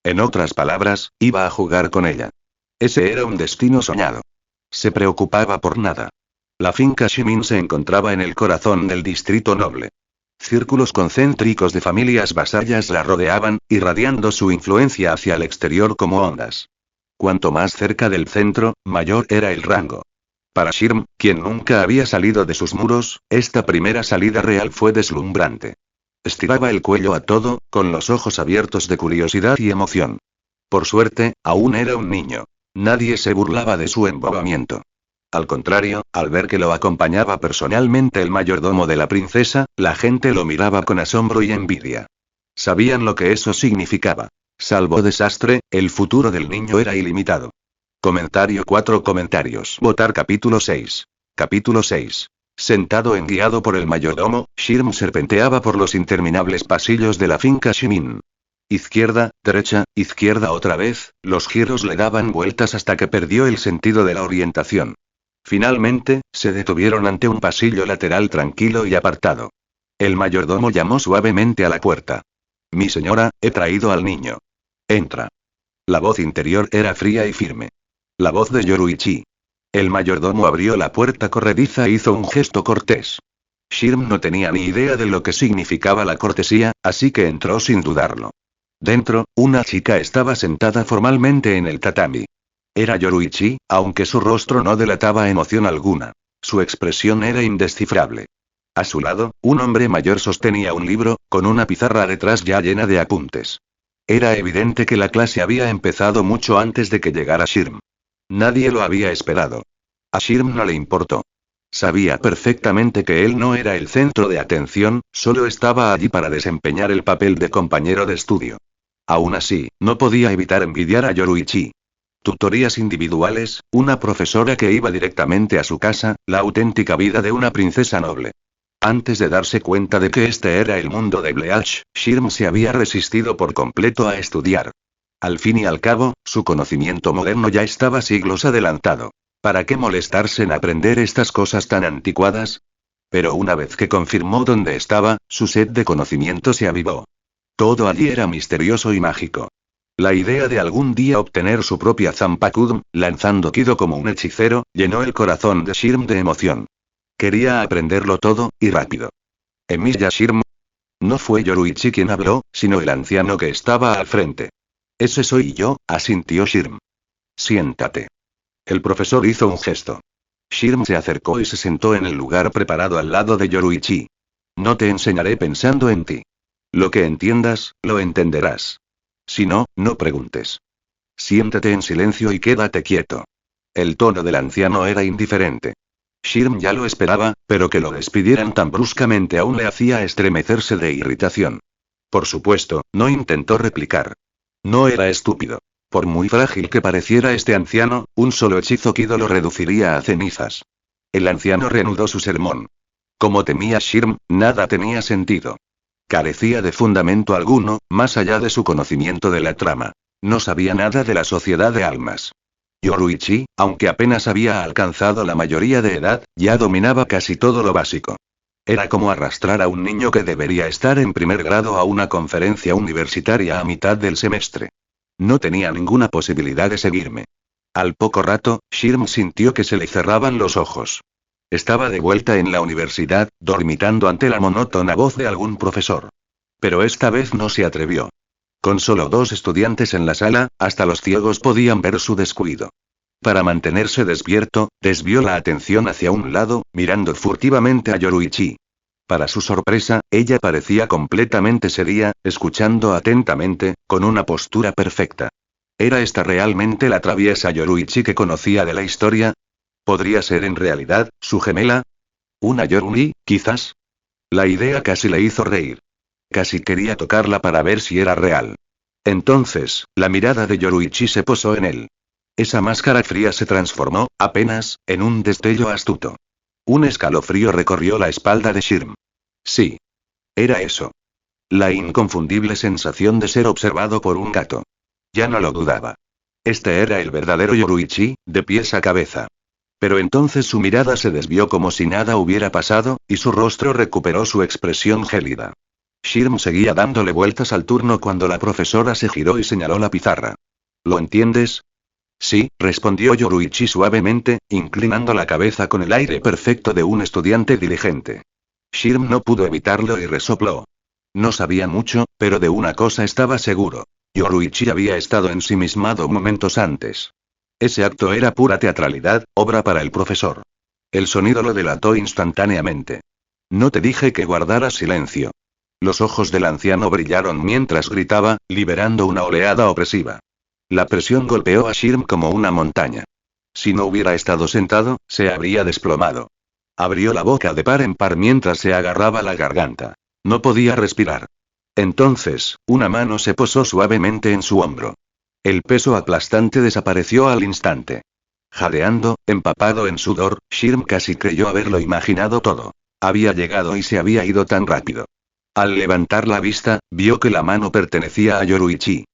En otras palabras, iba a jugar con ella. Ese era un destino soñado. Se preocupaba por nada. La finca Shimin se encontraba en el corazón del distrito noble. Círculos concéntricos de familias vasallas la rodeaban, irradiando su influencia hacia el exterior como ondas. Cuanto más cerca del centro, mayor era el rango. Para Shirm, quien nunca había salido de sus muros, esta primera salida real fue deslumbrante. Estiraba el cuello a todo, con los ojos abiertos de curiosidad y emoción. Por suerte, aún era un niño. Nadie se burlaba de su embobamiento. Al contrario, al ver que lo acompañaba personalmente el mayordomo de la princesa, la gente lo miraba con asombro y envidia. Sabían lo que eso significaba. Salvo desastre, el futuro del niño era ilimitado. Comentario 4 comentarios. Votar capítulo 6. Capítulo 6. Sentado en guiado por el mayordomo, Shirm serpenteaba por los interminables pasillos de la finca Shimin. Izquierda, derecha, izquierda otra vez, los giros le daban vueltas hasta que perdió el sentido de la orientación. Finalmente, se detuvieron ante un pasillo lateral tranquilo y apartado. El mayordomo llamó suavemente a la puerta. Mi señora, he traído al niño. Entra. La voz interior era fría y firme. La voz de Yoruichi. El mayordomo abrió la puerta corrediza e hizo un gesto cortés. Shirm no tenía ni idea de lo que significaba la cortesía, así que entró sin dudarlo. Dentro, una chica estaba sentada formalmente en el tatami. Era Yoruichi, aunque su rostro no delataba emoción alguna. Su expresión era indescifrable. A su lado, un hombre mayor sostenía un libro, con una pizarra detrás ya llena de apuntes. Era evidente que la clase había empezado mucho antes de que llegara Shirm. Nadie lo había esperado. A Shirm no le importó. Sabía perfectamente que él no era el centro de atención, solo estaba allí para desempeñar el papel de compañero de estudio. Aún así, no podía evitar envidiar a Yoruichi. Tutorías individuales, una profesora que iba directamente a su casa, la auténtica vida de una princesa noble. Antes de darse cuenta de que este era el mundo de Bleach, Shirm se había resistido por completo a estudiar. Al fin y al cabo, su conocimiento moderno ya estaba siglos adelantado. ¿Para qué molestarse en aprender estas cosas tan anticuadas? Pero una vez que confirmó dónde estaba, su sed de conocimiento se avivó. Todo allí era misterioso y mágico. La idea de algún día obtener su propia Zanpakudo, lanzando Kido como un hechicero, llenó el corazón de Shirm de emoción. Quería aprenderlo todo, y rápido. Emilia Shirm. No fue Yoruichi quien habló, sino el anciano que estaba al frente. Ese soy yo, asintió Shirm. Siéntate. El profesor hizo un gesto. Shirm se acercó y se sentó en el lugar preparado al lado de Yoruichi. No te enseñaré pensando en ti. Lo que entiendas, lo entenderás. Si no, no preguntes. Siéntate en silencio y quédate quieto. El tono del anciano era indiferente. Shirm ya lo esperaba, pero que lo despidieran tan bruscamente aún le hacía estremecerse de irritación. Por supuesto, no intentó replicar. No era estúpido. Por muy frágil que pareciera este anciano, un solo hechizo Kido lo reduciría a cenizas. El anciano reanudó su sermón. Como temía Shirm, nada tenía sentido. Carecía de fundamento alguno, más allá de su conocimiento de la trama. No sabía nada de la sociedad de almas. Yoruichi, aunque apenas había alcanzado la mayoría de edad, ya dominaba casi todo lo básico. Era como arrastrar a un niño que debería estar en primer grado a una conferencia universitaria a mitad del semestre. No tenía ninguna posibilidad de seguirme. Al poco rato, Shirm sintió que se le cerraban los ojos. Estaba de vuelta en la universidad, dormitando ante la monótona voz de algún profesor. Pero esta vez no se atrevió. Con solo 2 estudiantes en la sala, hasta los ciegos podían ver su descuido. Para mantenerse despierto, desvió la atención hacia un lado, mirando furtivamente a Yoruichi. Para su sorpresa, ella parecía completamente seria, escuchando atentamente, con una postura perfecta. ¿Era esta realmente la traviesa Yoruichi que conocía de la historia? ¿Podría ser en realidad, su gemela? ¿Una Yorui, quizás? La idea casi le hizo reír. Casi quería tocarla para ver si era real. Entonces, la mirada de Yoruichi se posó en él. Esa máscara fría se transformó, apenas, en un destello astuto. Un escalofrío recorrió la espalda de Shirm. Sí. Era eso. La inconfundible sensación de ser observado por un gato. Ya no lo dudaba. Este era el verdadero Yoruichi, de pies a cabeza. Pero entonces su mirada se desvió como si nada hubiera pasado, y su rostro recuperó su expresión gélida. Shirm seguía dándole vueltas al turno cuando la profesora se giró y señaló la pizarra. ¿Lo entiendes? Sí, respondió Yoruichi suavemente, inclinando la cabeza con el aire perfecto de un estudiante diligente. Shirm no pudo evitarlo y resopló. No sabía mucho, pero de una cosa estaba seguro. Yoruichi había estado ensimismado momentos antes. Ese acto era pura teatralidad, obra para el profesor. El sonido lo delató instantáneamente. No te dije que guardaras silencio. Los ojos del anciano brillaron mientras gritaba, liberando una oleada opresiva. La presión golpeó a Shirm como una montaña. Si no hubiera estado sentado, se habría desplomado. Abrió la boca de par en par mientras se agarraba la garganta. No podía respirar. Entonces, una mano se posó suavemente en su hombro. El peso aplastante desapareció al instante. Jadeando, empapado en sudor, Shirm casi creyó haberlo imaginado todo. Había llegado y se había ido tan rápido. Al levantar la vista, vio que la mano pertenecía a Yoruichi.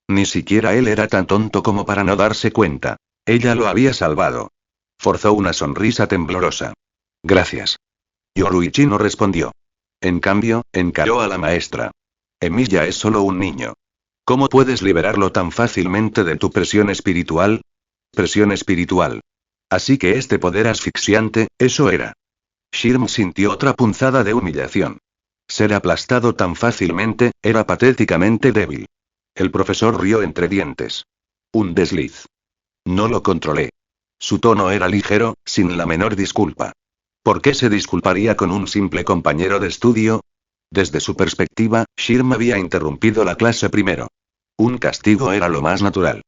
Ni siquiera él era tan tonto como para no darse cuenta. Ella lo había salvado. Forzó una sonrisa temblorosa. Gracias. Yoruichi no respondió. En cambio, encaró a la maestra. Emilia es solo un niño. ¿Cómo puedes liberarlo tan fácilmente de tu presión espiritual? Presión espiritual. Así que este poder asfixiante, eso era. Shirm sintió otra punzada de humillación. Ser aplastado tan fácilmente, era patéticamente débil. El profesor rió entre dientes. Un desliz. No lo controlé. Su tono era ligero, sin la menor disculpa. ¿Por qué se disculparía con un simple compañero de estudio? Desde su perspectiva, Shirm había interrumpido la clase primero. Un castigo era lo más natural.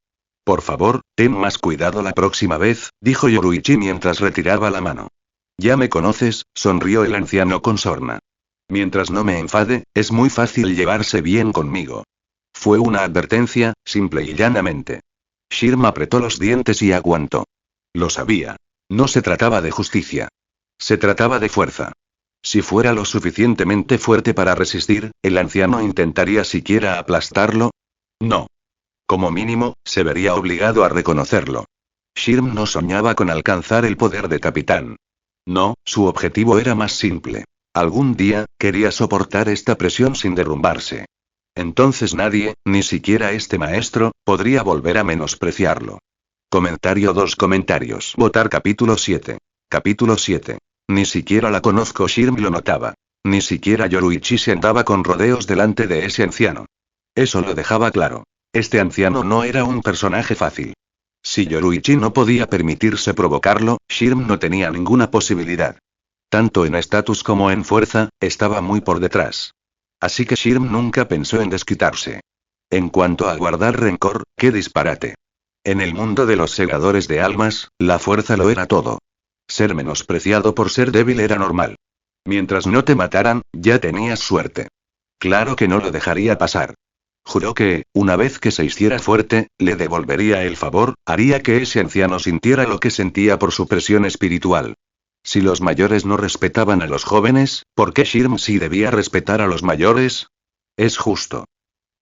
Por favor, ten más cuidado la próxima vez, dijo Yoruichi mientras retiraba la mano. Ya me conoces, sonrió el anciano con sorna. Mientras no me enfade, es muy fácil llevarse bien conmigo. Fue una advertencia, simple y llanamente. Shirm apretó los dientes y aguantó. Lo sabía. No se trataba de justicia. Se trataba de fuerza. Si fuera lo suficientemente fuerte para resistir, ¿el anciano intentaría siquiera aplastarlo? No. Como mínimo, se vería obligado a reconocerlo. Shirm no soñaba con alcanzar el poder de capitán. No, su objetivo era más simple. Algún día, quería soportar esta presión sin derrumbarse. Entonces nadie, ni siquiera este maestro, podría volver a menospreciarlo. Comentario 2 comentarios. Votar capítulo 7. Capítulo 7. Ni siquiera la conozco. Shirm lo notaba. Ni siquiera Yoruichi se andaba con rodeos delante de ese anciano. Eso lo dejaba claro. Este anciano no era un personaje fácil. Si Yoruichi no podía permitirse provocarlo, Shirm no tenía ninguna posibilidad. Tanto en estatus como en fuerza, estaba muy por detrás. Así que Shirm nunca pensó en desquitarse. En cuanto a guardar rencor, qué disparate. En el mundo de los segadores de almas, la fuerza lo era todo. Ser menospreciado por ser débil era normal. Mientras no te mataran, ya tenías suerte. Claro que no lo dejaría pasar. Juró que, una vez que se hiciera fuerte, le devolvería el favor, haría que ese anciano sintiera lo que sentía por su presión espiritual. Si los mayores no respetaban a los jóvenes, ¿por qué Shirm sí debía respetar a los mayores? Es justo.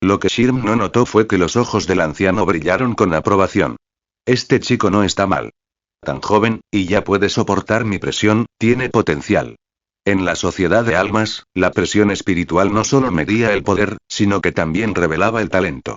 Lo que Shirm no notó fue que los ojos del anciano brillaron con aprobación. Este chico no está mal. Tan joven, y ya puede soportar mi presión, tiene potencial. En la sociedad de almas, la presión espiritual no solo medía el poder, sino que también revelaba el talento.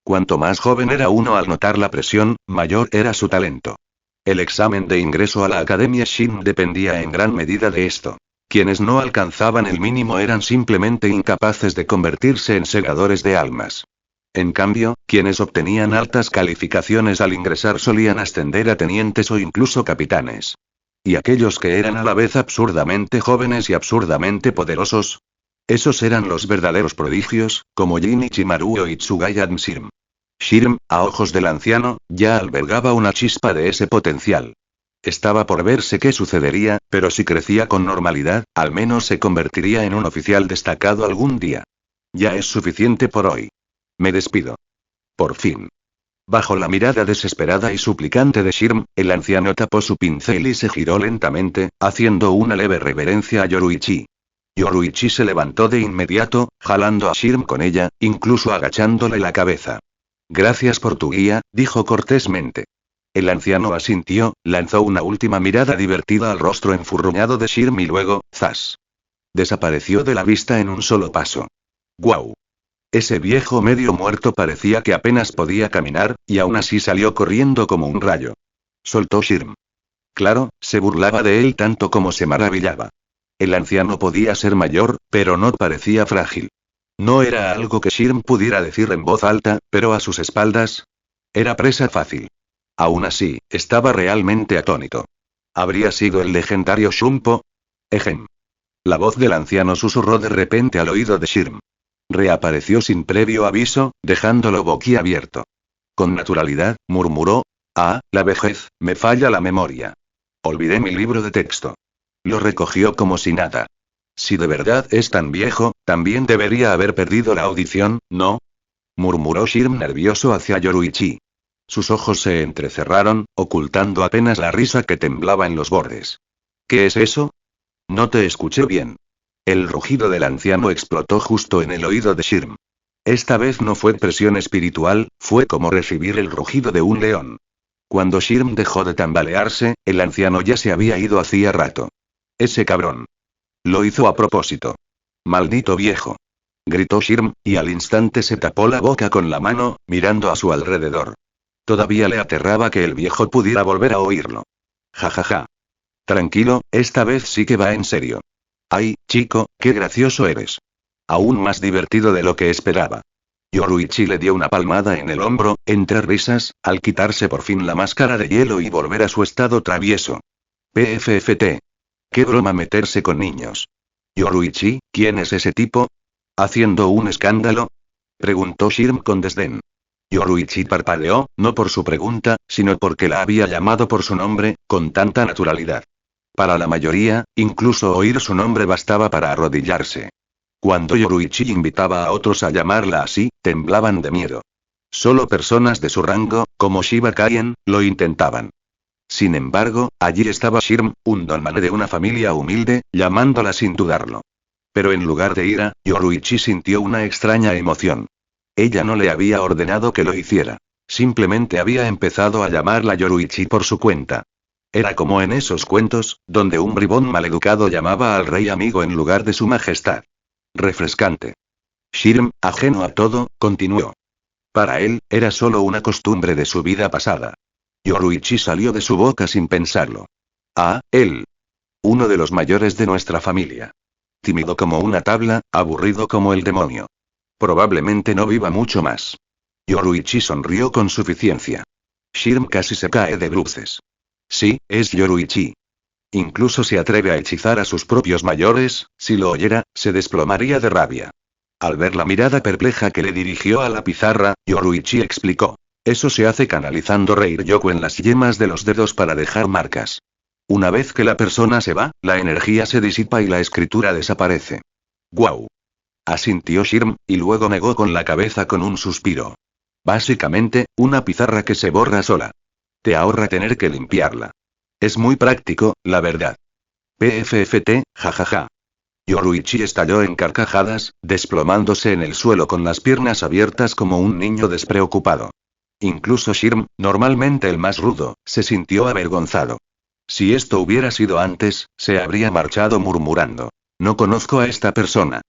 Cuanto más joven era uno al notar la presión, mayor era su talento. El examen de ingreso a la Academia Shin dependía en gran medida de esto. Quienes no alcanzaban el mínimo eran simplemente incapaces de convertirse en segadores de almas. En cambio, quienes obtenían altas calificaciones al ingresar solían ascender a tenientes o incluso capitanes. ¿Y aquellos que eran a la vez absurdamente jóvenes y absurdamente poderosos? Esos eran los verdaderos prodigios, como Jinichi Maruo y Tsugaya Shirm. Shirm, a ojos del anciano, ya albergaba una chispa de ese potencial. Estaba por verse qué sucedería, pero si crecía con normalidad, al menos se convertiría en un oficial destacado algún día. Ya es suficiente por hoy. Me despido. Por fin. Bajo la mirada desesperada y suplicante de Shirm, el anciano tapó su pincel y se giró lentamente, haciendo una leve reverencia a Yoruichi. Yoruichi se levantó de inmediato, jalando a Shirm con ella, incluso agachándole la cabeza. Gracias por tu guía, dijo cortésmente. El anciano asintió, lanzó una última mirada divertida al rostro enfurruñado de Shirm y luego, ¡zas! Desapareció de la vista en un solo paso. ¡Guau! Ese viejo medio muerto parecía que apenas podía caminar, y aún así salió corriendo como un rayo. Soltó Shirm. Claro, se burlaba de él tanto como se maravillaba. El anciano podía ser mayor, pero no parecía frágil. No era algo que Shirm pudiera decir en voz alta, pero a sus espaldas era presa fácil. Aún así, estaba realmente atónito. ¿Habría sido el legendario Shumpo? Ejem. La voz del anciano susurró de repente al oído de Shirm. Reapareció sin previo aviso, dejándolo boquiabierto. Con naturalidad, murmuró. Ah, la vejez, me falla la memoria. Olvidé mi libro de texto. Lo recogió como si nada. Si de verdad es tan viejo, también debería haber perdido la audición, ¿no? Murmuró Shirm nervioso hacia Yoruichi. Sus ojos se entrecerraron, ocultando apenas la risa que temblaba en los bordes. ¿Qué es eso? No te escuché bien. El rugido del anciano explotó justo en el oído de Shirm. Esta vez no fue presión espiritual, fue como recibir el rugido de un león. Cuando Shirm dejó de tambalearse, el anciano ya se había ido hacía rato. Ese cabrón. Lo hizo a propósito. Maldito viejo. Gritó Shirm, y al instante se tapó la boca con la mano, mirando a su alrededor. Todavía le aterraba que el viejo pudiera volver a oírlo. Ja ja ja. Tranquilo, esta vez sí que va en serio. Ay, chico, qué gracioso eres. Aún más divertido de lo que esperaba. Yoruichi le dio una palmada en el hombro, entre risas, al quitarse por fin la máscara de hielo y volver a su estado travieso. PFFT. Qué broma meterse con niños. Yoruichi, ¿quién es ese tipo? ¿Haciendo un escándalo? Preguntó Shirm con desdén. Yoruichi parpadeó, no por su pregunta, sino porque la había llamado por su nombre, con tanta naturalidad. Para la mayoría, incluso oír su nombre bastaba para arrodillarse. Cuando Yoruichi invitaba a otros a llamarla así, temblaban de miedo. Solo personas de su rango, como Shiba Kaien, lo intentaban. Sin embargo, allí estaba Shirm, un donmane de una familia humilde, llamándola sin dudarlo. Pero en lugar de ira, Yoruichi sintió una extraña emoción. Ella no le había ordenado que lo hiciera. Simplemente había empezado a llamarla Yoruichi por su cuenta. Era como en esos cuentos, donde un bribón maleducado llamaba al rey amigo en lugar de su majestad. Refrescante. Shirm, ajeno a todo, continuó. Para él, era solo una costumbre de su vida pasada. Yoruichi salió de su boca sin pensarlo. Ah, él. Uno de los mayores de nuestra familia. Tímido como una tabla, aburrido como el demonio. Probablemente no viva mucho más. Yoruichi sonrió con suficiencia. Shirm casi se cae de bruces. Sí, es Yoruichi. Incluso se atreve a hechizar a sus propios mayores, si lo oyera, se desplomaría de rabia. Al ver la mirada perpleja que le dirigió a la pizarra, Yoruichi explicó. Eso se hace canalizando Reiryoku en las yemas de los dedos para dejar marcas. Una vez que la persona se va, la energía se disipa y la escritura desaparece. ¡Guau! Asintió Shirm, y luego negó con la cabeza con un suspiro. Básicamente, una pizarra que se borra sola. Te ahorra tener que limpiarla. Es muy práctico, la verdad. PFFT, jajaja. Yoruichi estalló en carcajadas, desplomándose en el suelo con las piernas abiertas como un niño despreocupado. Incluso Shirm, normalmente el más rudo, se sintió avergonzado. Si esto hubiera sido antes, se habría marchado murmurando. No conozco a esta persona.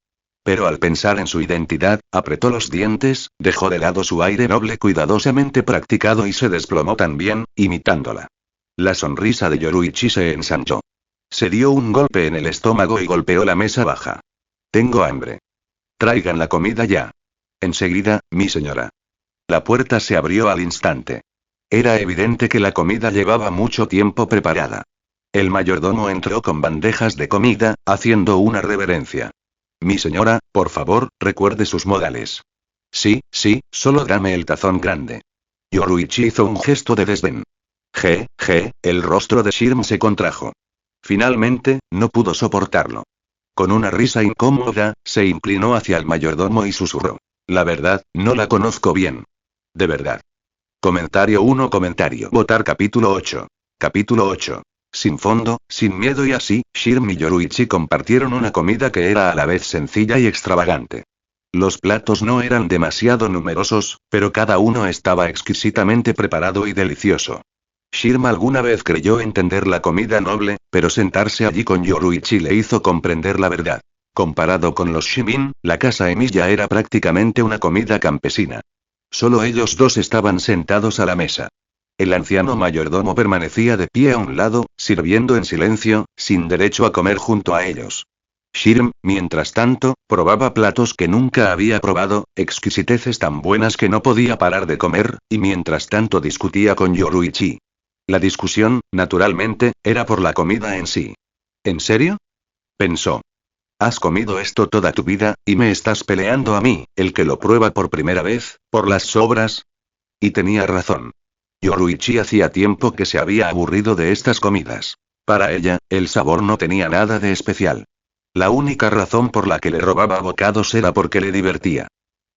Pero al pensar en su identidad, apretó los dientes, dejó de lado su aire noble cuidadosamente practicado y se desplomó también, imitándola. La sonrisa de Yoruichi se ensanchó. Se dio un golpe en el estómago y golpeó la mesa baja. Tengo hambre. Traigan la comida ya. Enseguida, mi señora. La puerta se abrió al instante. Era evidente que la comida llevaba mucho tiempo preparada. El mayordomo entró con bandejas de comida, haciendo una reverencia. Mi señora, por favor, recuerde sus modales. Sí, solo dame el tazón grande. Yoruichi hizo un gesto de desdén. El rostro de Shirm se contrajo. Finalmente, no pudo soportarlo. Con una risa incómoda, se inclinó hacia el mayordomo y susurró. La verdad, no la conozco bien. De verdad. Comentario 1. Votar capítulo 8. Capítulo 8. Sin fondo, sin miedo y así, Shirm y Yoruichi compartieron una comida que era a la vez sencilla y extravagante. Los platos no eran demasiado numerosos, pero cada uno estaba exquisitamente preparado y delicioso. Shirm alguna vez creyó entender la comida noble, pero sentarse allí con Yoruichi le hizo comprender la verdad. Comparado con los Shimin, la casa Emiya era prácticamente una comida campesina. Solo ellos dos estaban sentados a la mesa. El anciano mayordomo permanecía de pie a un lado, sirviendo en silencio, sin derecho a comer junto a ellos. Shirm, mientras tanto, probaba platos que nunca había probado, exquisiteces tan buenas que no podía parar de comer, y mientras tanto discutía con Yoruichi. La discusión, naturalmente, era por la comida en sí. ¿En serio? Pensó. Has comido esto toda tu vida, y me estás peleando a mí, el que lo prueba por primera vez, por las sobras. Y tenía razón. Yoruichi hacía tiempo que se había aburrido de estas comidas. Para ella, el sabor no tenía nada de especial. La única razón por la que le robaba bocados era porque le divertía.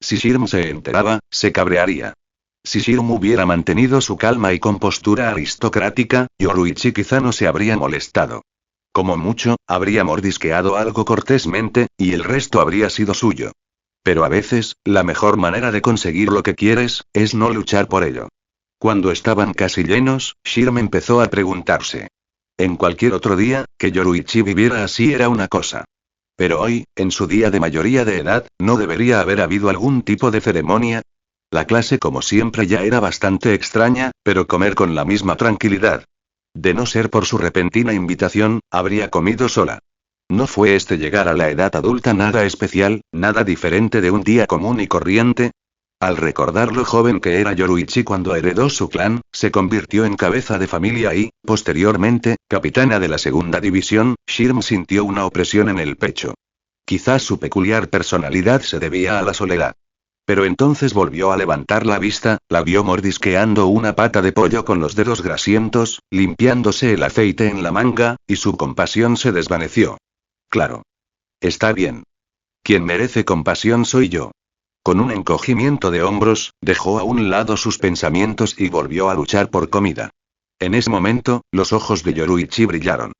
Si Shirm se enteraba, se cabrearía. Si Shirm hubiera mantenido su calma y compostura aristocrática, Yoruichi quizá no se habría molestado. Como mucho, habría mordisqueado algo cortésmente, y el resto habría sido suyo. Pero a veces, la mejor manera de conseguir lo que quieres, es no luchar por ello. Cuando estaban casi llenos, Shirm empezó a preguntarse. En cualquier otro día, que Yoruichi viviera así era una cosa. Pero hoy, en su día de mayoría de edad, ¿no debería haber habido algún tipo de ceremonia? La clase como siempre ya era bastante extraña, pero comer con la misma tranquilidad. De no ser por su repentina invitación, habría comido sola. ¿No fue este llegar a la edad adulta nada especial, nada diferente de un día común y corriente? Al recordar lo joven que era Yoruichi cuando heredó su clan, se convirtió en cabeza de familia y, posteriormente, capitana de la segunda división, Shirm sintió una opresión en el pecho. Quizás su peculiar personalidad se debía a la soledad. Pero entonces volvió a levantar la vista, la vio mordisqueando una pata de pollo con los dedos grasientos, limpiándose el aceite en la manga, y su compasión se desvaneció. Claro. Está bien. Quien merece compasión soy yo. Con un encogimiento de hombros, dejó a un lado sus pensamientos y volvió a luchar por comida. En ese momento, los ojos de Yoruichi brillaron.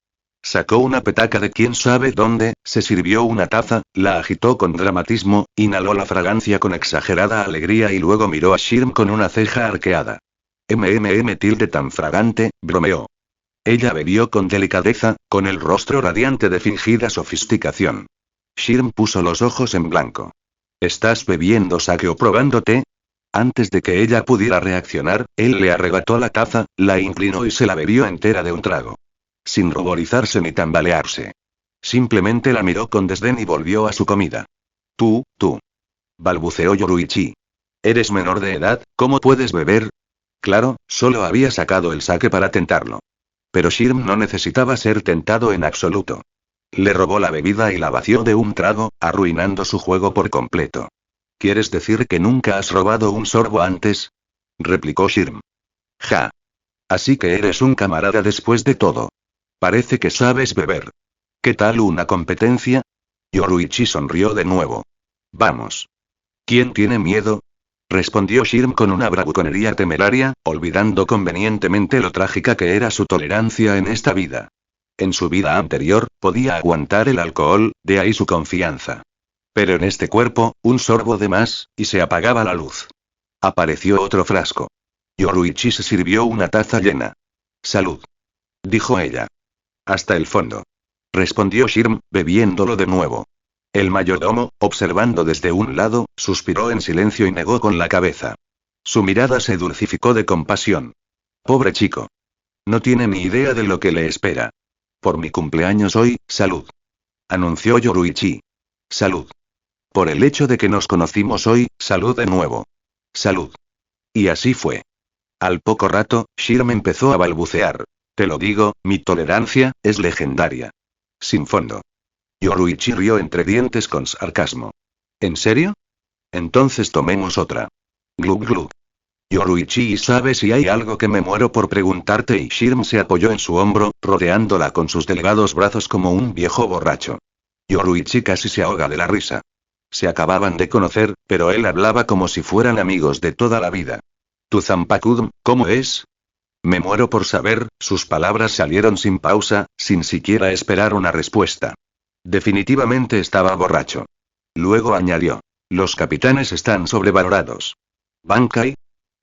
Sacó una petaca de quién sabe dónde, se sirvió una taza, la agitó con dramatismo, inhaló la fragancia con exagerada alegría y luego miró a Shirm con una ceja arqueada. Tan fragante, bromeó. Ella bebió con delicadeza, con el rostro radiante de fingida sofisticación. Shirm puso los ojos en blanco. ¿Estás bebiendo sake o probando té? Antes de que ella pudiera reaccionar, él le arrebató la taza, la inclinó y se la bebió entera de un trago. Sin ruborizarse ni tambalearse. Simplemente la miró con desdén y volvió a su comida. Tú, balbuceó Yoruichi. Eres menor de edad, ¿cómo puedes beber? Claro, solo había sacado el sake para tentarlo. Pero Shirm no necesitaba ser tentado en absoluto. Le robó la bebida y la vació de un trago, arruinando su juego por completo. ¿Quieres decir que nunca has robado un sorbo antes? Replicó Shirm. Ja. Así que eres un camarada después de todo. Parece que sabes beber. ¿Qué tal una competencia? Yoruichi sonrió de nuevo. Vamos. ¿Quién tiene miedo? Respondió Shirm con una bravuconería temeraria, olvidando convenientemente lo trágica que era su tolerancia en esta vida. En su vida anterior, podía aguantar el alcohol, de ahí su confianza. Pero en este cuerpo, un sorbo de más, y se apagaba la luz. Apareció otro frasco. Yoruichi se sirvió una taza llena. Salud. Dijo ella. Hasta el fondo. Respondió Shirm, bebiéndolo de nuevo. El mayordomo, observando desde un lado, suspiró en silencio y negó con la cabeza. Su mirada se dulcificó de compasión. Pobre chico. No tiene ni idea de lo que le espera. Por mi cumpleaños hoy, salud. Anunció Yoruichi. Salud. Por el hecho de que nos conocimos hoy, salud de nuevo. Salud. Y así fue. Al poco rato, Shirm empezó a balbucear. Te lo digo, mi tolerancia es legendaria. Sin fondo. Yoruichi rió entre dientes con sarcasmo. ¿En serio? Entonces tomemos otra. Glug glug. Yoruichi, ¿y sabes si hay algo que me muero por preguntarte? Y Shirm se apoyó en su hombro, rodeándola con sus delgados brazos como un viejo borracho. Yoruichi casi se ahoga de la risa. Se acababan de conocer, pero él hablaba como si fueran amigos de toda la vida. ¿Tu Zanpakudo, cómo es? Me muero por saber, sus palabras salieron sin pausa, sin siquiera esperar una respuesta. Definitivamente estaba borracho. Luego añadió. Los capitanes están sobrevalorados. ¿Bankai?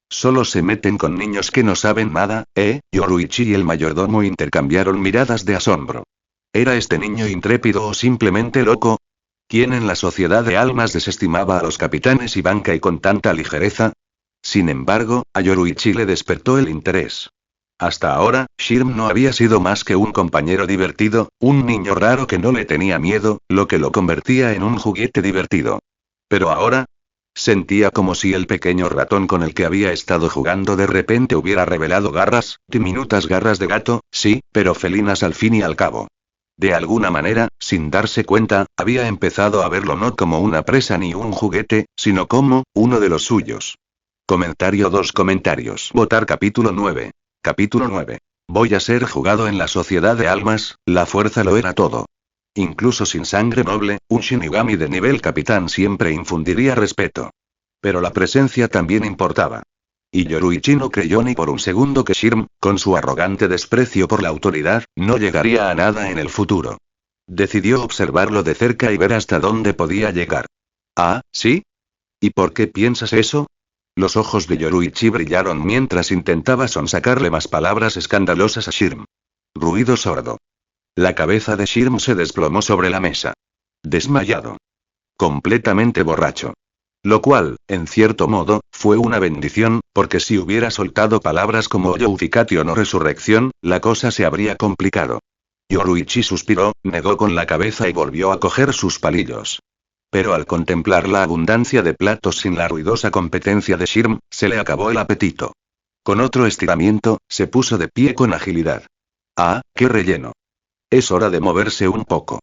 Solo se meten con niños que no saben nada, ¿eh? Yoruichi y el mayordomo intercambiaron miradas de asombro. ¿Era este niño intrépido o simplemente loco? ¿Quién en la sociedad de almas desestimaba a los capitanes y Bankai con tanta ligereza? Sin embargo, a Yoruichi le despertó el interés. Hasta ahora, Shirm no había sido más que un compañero divertido, un niño raro que no le tenía miedo, lo que lo convertía en un juguete divertido. Pero ahora, sentía como si el pequeño ratón con el que había estado jugando de repente hubiera revelado garras, diminutas garras de gato, sí, pero felinas al fin y al cabo. De alguna manera, sin darse cuenta, había empezado a verlo no como una presa ni un juguete, sino como uno de los suyos. Comentario 2 comentarios. Votar capítulo 9. Capítulo 9. Voy a ser jugado en la sociedad de almas, la fuerza lo era todo. Incluso sin sangre noble, un Shinigami de nivel capitán siempre infundiría respeto. Pero la presencia también importaba. Y Yoruichi no creyó ni por un segundo que Shirm, con su arrogante desprecio por la autoridad, no llegaría a nada en el futuro. Decidió observarlo de cerca y ver hasta dónde podía llegar. ¿Ah, sí? ¿Y por qué piensas eso? Los ojos de Yoruichi brillaron mientras intentaba sonsacarle más palabras escandalosas a Shirm. Ruido sordo. La cabeza de Shirm se desplomó sobre la mesa. Desmayado. Completamente borracho. Lo cual, en cierto modo, fue una bendición, porque si hubiera soltado palabras como Youfication o resurrección, la cosa se habría complicado. Yoruichi suspiró, negó con la cabeza y volvió a coger sus palillos. Pero al contemplar la abundancia de platos sin la ruidosa competencia de Shirm, se le acabó el apetito. Con otro estiramiento, se puso de pie con agilidad. ¡Ah, qué relleno! Es hora de moverse un poco.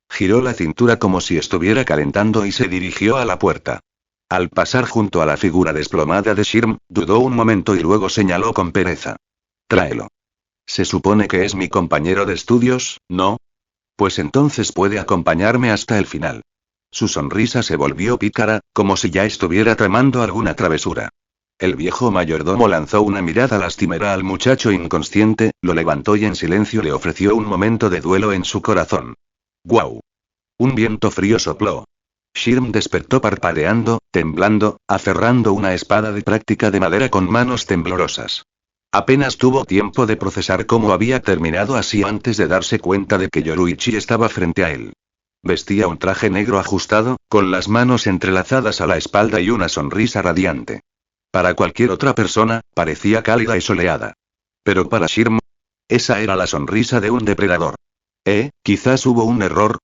Giró la cintura como si estuviera calentando y se dirigió a la puerta. Al pasar junto a la figura desplomada de Shirm, dudó un momento y luego señaló con pereza. Tráelo. Se supone que es mi compañero de estudios, ¿no? Pues entonces puede acompañarme hasta el final. Su sonrisa se volvió pícara, como si ya estuviera tramando alguna travesura. El viejo mayordomo lanzó una mirada lastimera al muchacho inconsciente, lo levantó y en silencio le ofreció un momento de duelo en su corazón. ¡Guau! Un viento frío sopló. Shirm despertó parpadeando, temblando, aferrando una espada de práctica de madera con manos temblorosas. Apenas tuvo tiempo de procesar cómo había terminado así antes de darse cuenta de que Yoruichi estaba frente a él. Vestía un traje negro ajustado, con las manos entrelazadas a la espalda y una sonrisa radiante. Para cualquier otra persona, parecía cálida y soleada. Pero para Shirm, esa era la sonrisa de un depredador. Quizás hubo un error.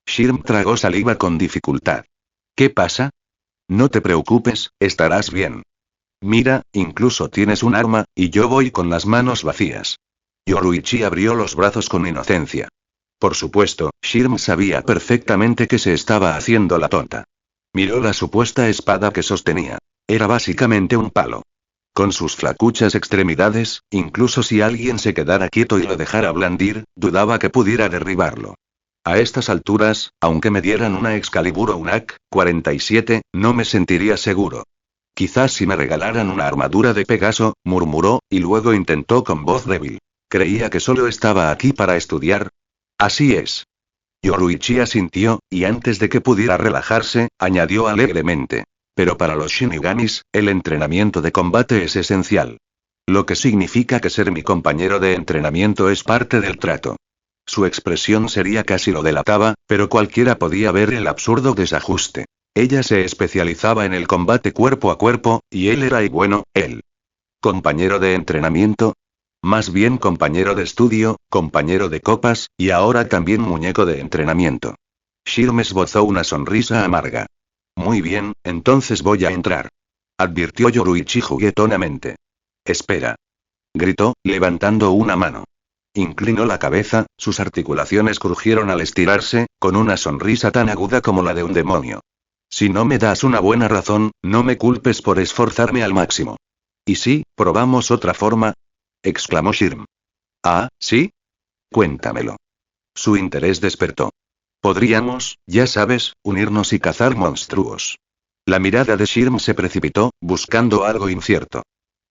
Shirm tragó saliva con dificultad. ¿Qué pasa? No te preocupes, estarás bien. Mira, incluso tienes un arma, y yo voy con las manos vacías. Yoruichi abrió los brazos con inocencia. Por supuesto, Shirm sabía perfectamente que se estaba haciendo la tonta. Miró la supuesta espada que sostenía. Era básicamente un palo. Con sus flacuchas extremidades, incluso si alguien se quedara quieto y lo dejara blandir, dudaba que pudiera derribarlo. A estas alturas, aunque me dieran una Excalibur o un AK-47, no me sentiría seguro. Quizás si me regalaran una armadura de Pegaso, murmuró, y luego intentó con voz débil. Creía que solo estaba aquí para estudiar. Así es. Yoruichi asintió, y antes de que pudiera relajarse, añadió alegremente. Pero para los Shinigamis, el entrenamiento de combate es esencial. Lo que significa que ser mi compañero de entrenamiento es parte del trato. Su expresión seria casi lo delataba, pero cualquiera podía ver el absurdo desajuste. Ella se especializaba en el combate cuerpo a cuerpo, y él era él. ¿Compañero de entrenamiento? Más bien compañero de estudio, compañero de copas, y ahora también muñeco de entrenamiento. Shirm esbozó una sonrisa amarga. Muy bien, entonces voy a entrar. Advirtió Yoruichi juguetonamente. Espera. Gritó, levantando una mano. Inclinó la cabeza, sus articulaciones crujieron al estirarse, con una sonrisa tan aguda como la de un demonio. Si no me das una buena razón, no me culpes por esforzarme al máximo. ¿Y si, probamos otra forma? Exclamó Shirm. Ah, ¿sí? Cuéntamelo. Su interés despertó. Podríamos, ya sabes, unirnos y cazar monstruos. La mirada de Shirm se precipitó, buscando algo incierto.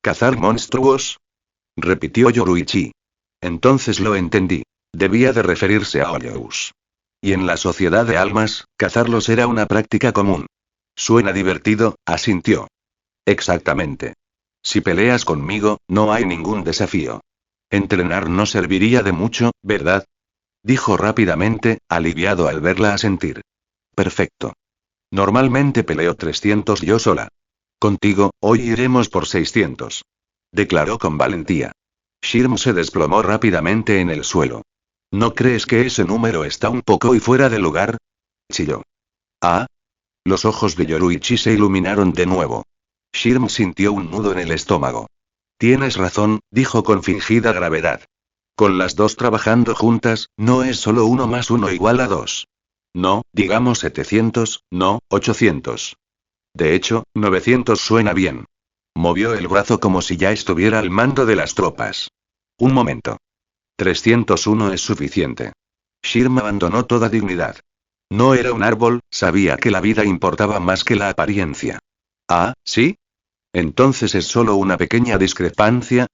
¿Cazar monstruos? Repitió Yoruichi. Entonces lo entendí. Debía de referirse a Oleus. Y en la sociedad de almas, cazarlos era una práctica común. Suena divertido, asintió. Exactamente. Si peleas conmigo, no hay ningún desafío. Entrenar no serviría de mucho, ¿verdad? Dijo rápidamente, aliviado al verla asentir. Perfecto. Normalmente peleo 300 yo sola. Contigo, hoy iremos por 600. Declaró con valentía. Shirm se desplomó rápidamente en el suelo. ¿No crees que ese número está un poco y fuera de lugar? Chilló. ¿Ah? Los ojos de Yoruichi se iluminaron de nuevo. Shirm sintió un nudo en el estómago. Tienes razón, dijo con fingida gravedad. Con las dos trabajando juntas, no es solo 1 más 1 igual a 2. No, digamos 700, no, 800. De hecho, 900 suena bien. Movió el brazo como si ya estuviera al mando de las tropas. Un momento. 301 es suficiente. Shirm abandonó toda dignidad. No era un árbol, sabía que la vida importaba más que la apariencia. Ah, ¿sí? Entonces es solo una pequeña discrepancia.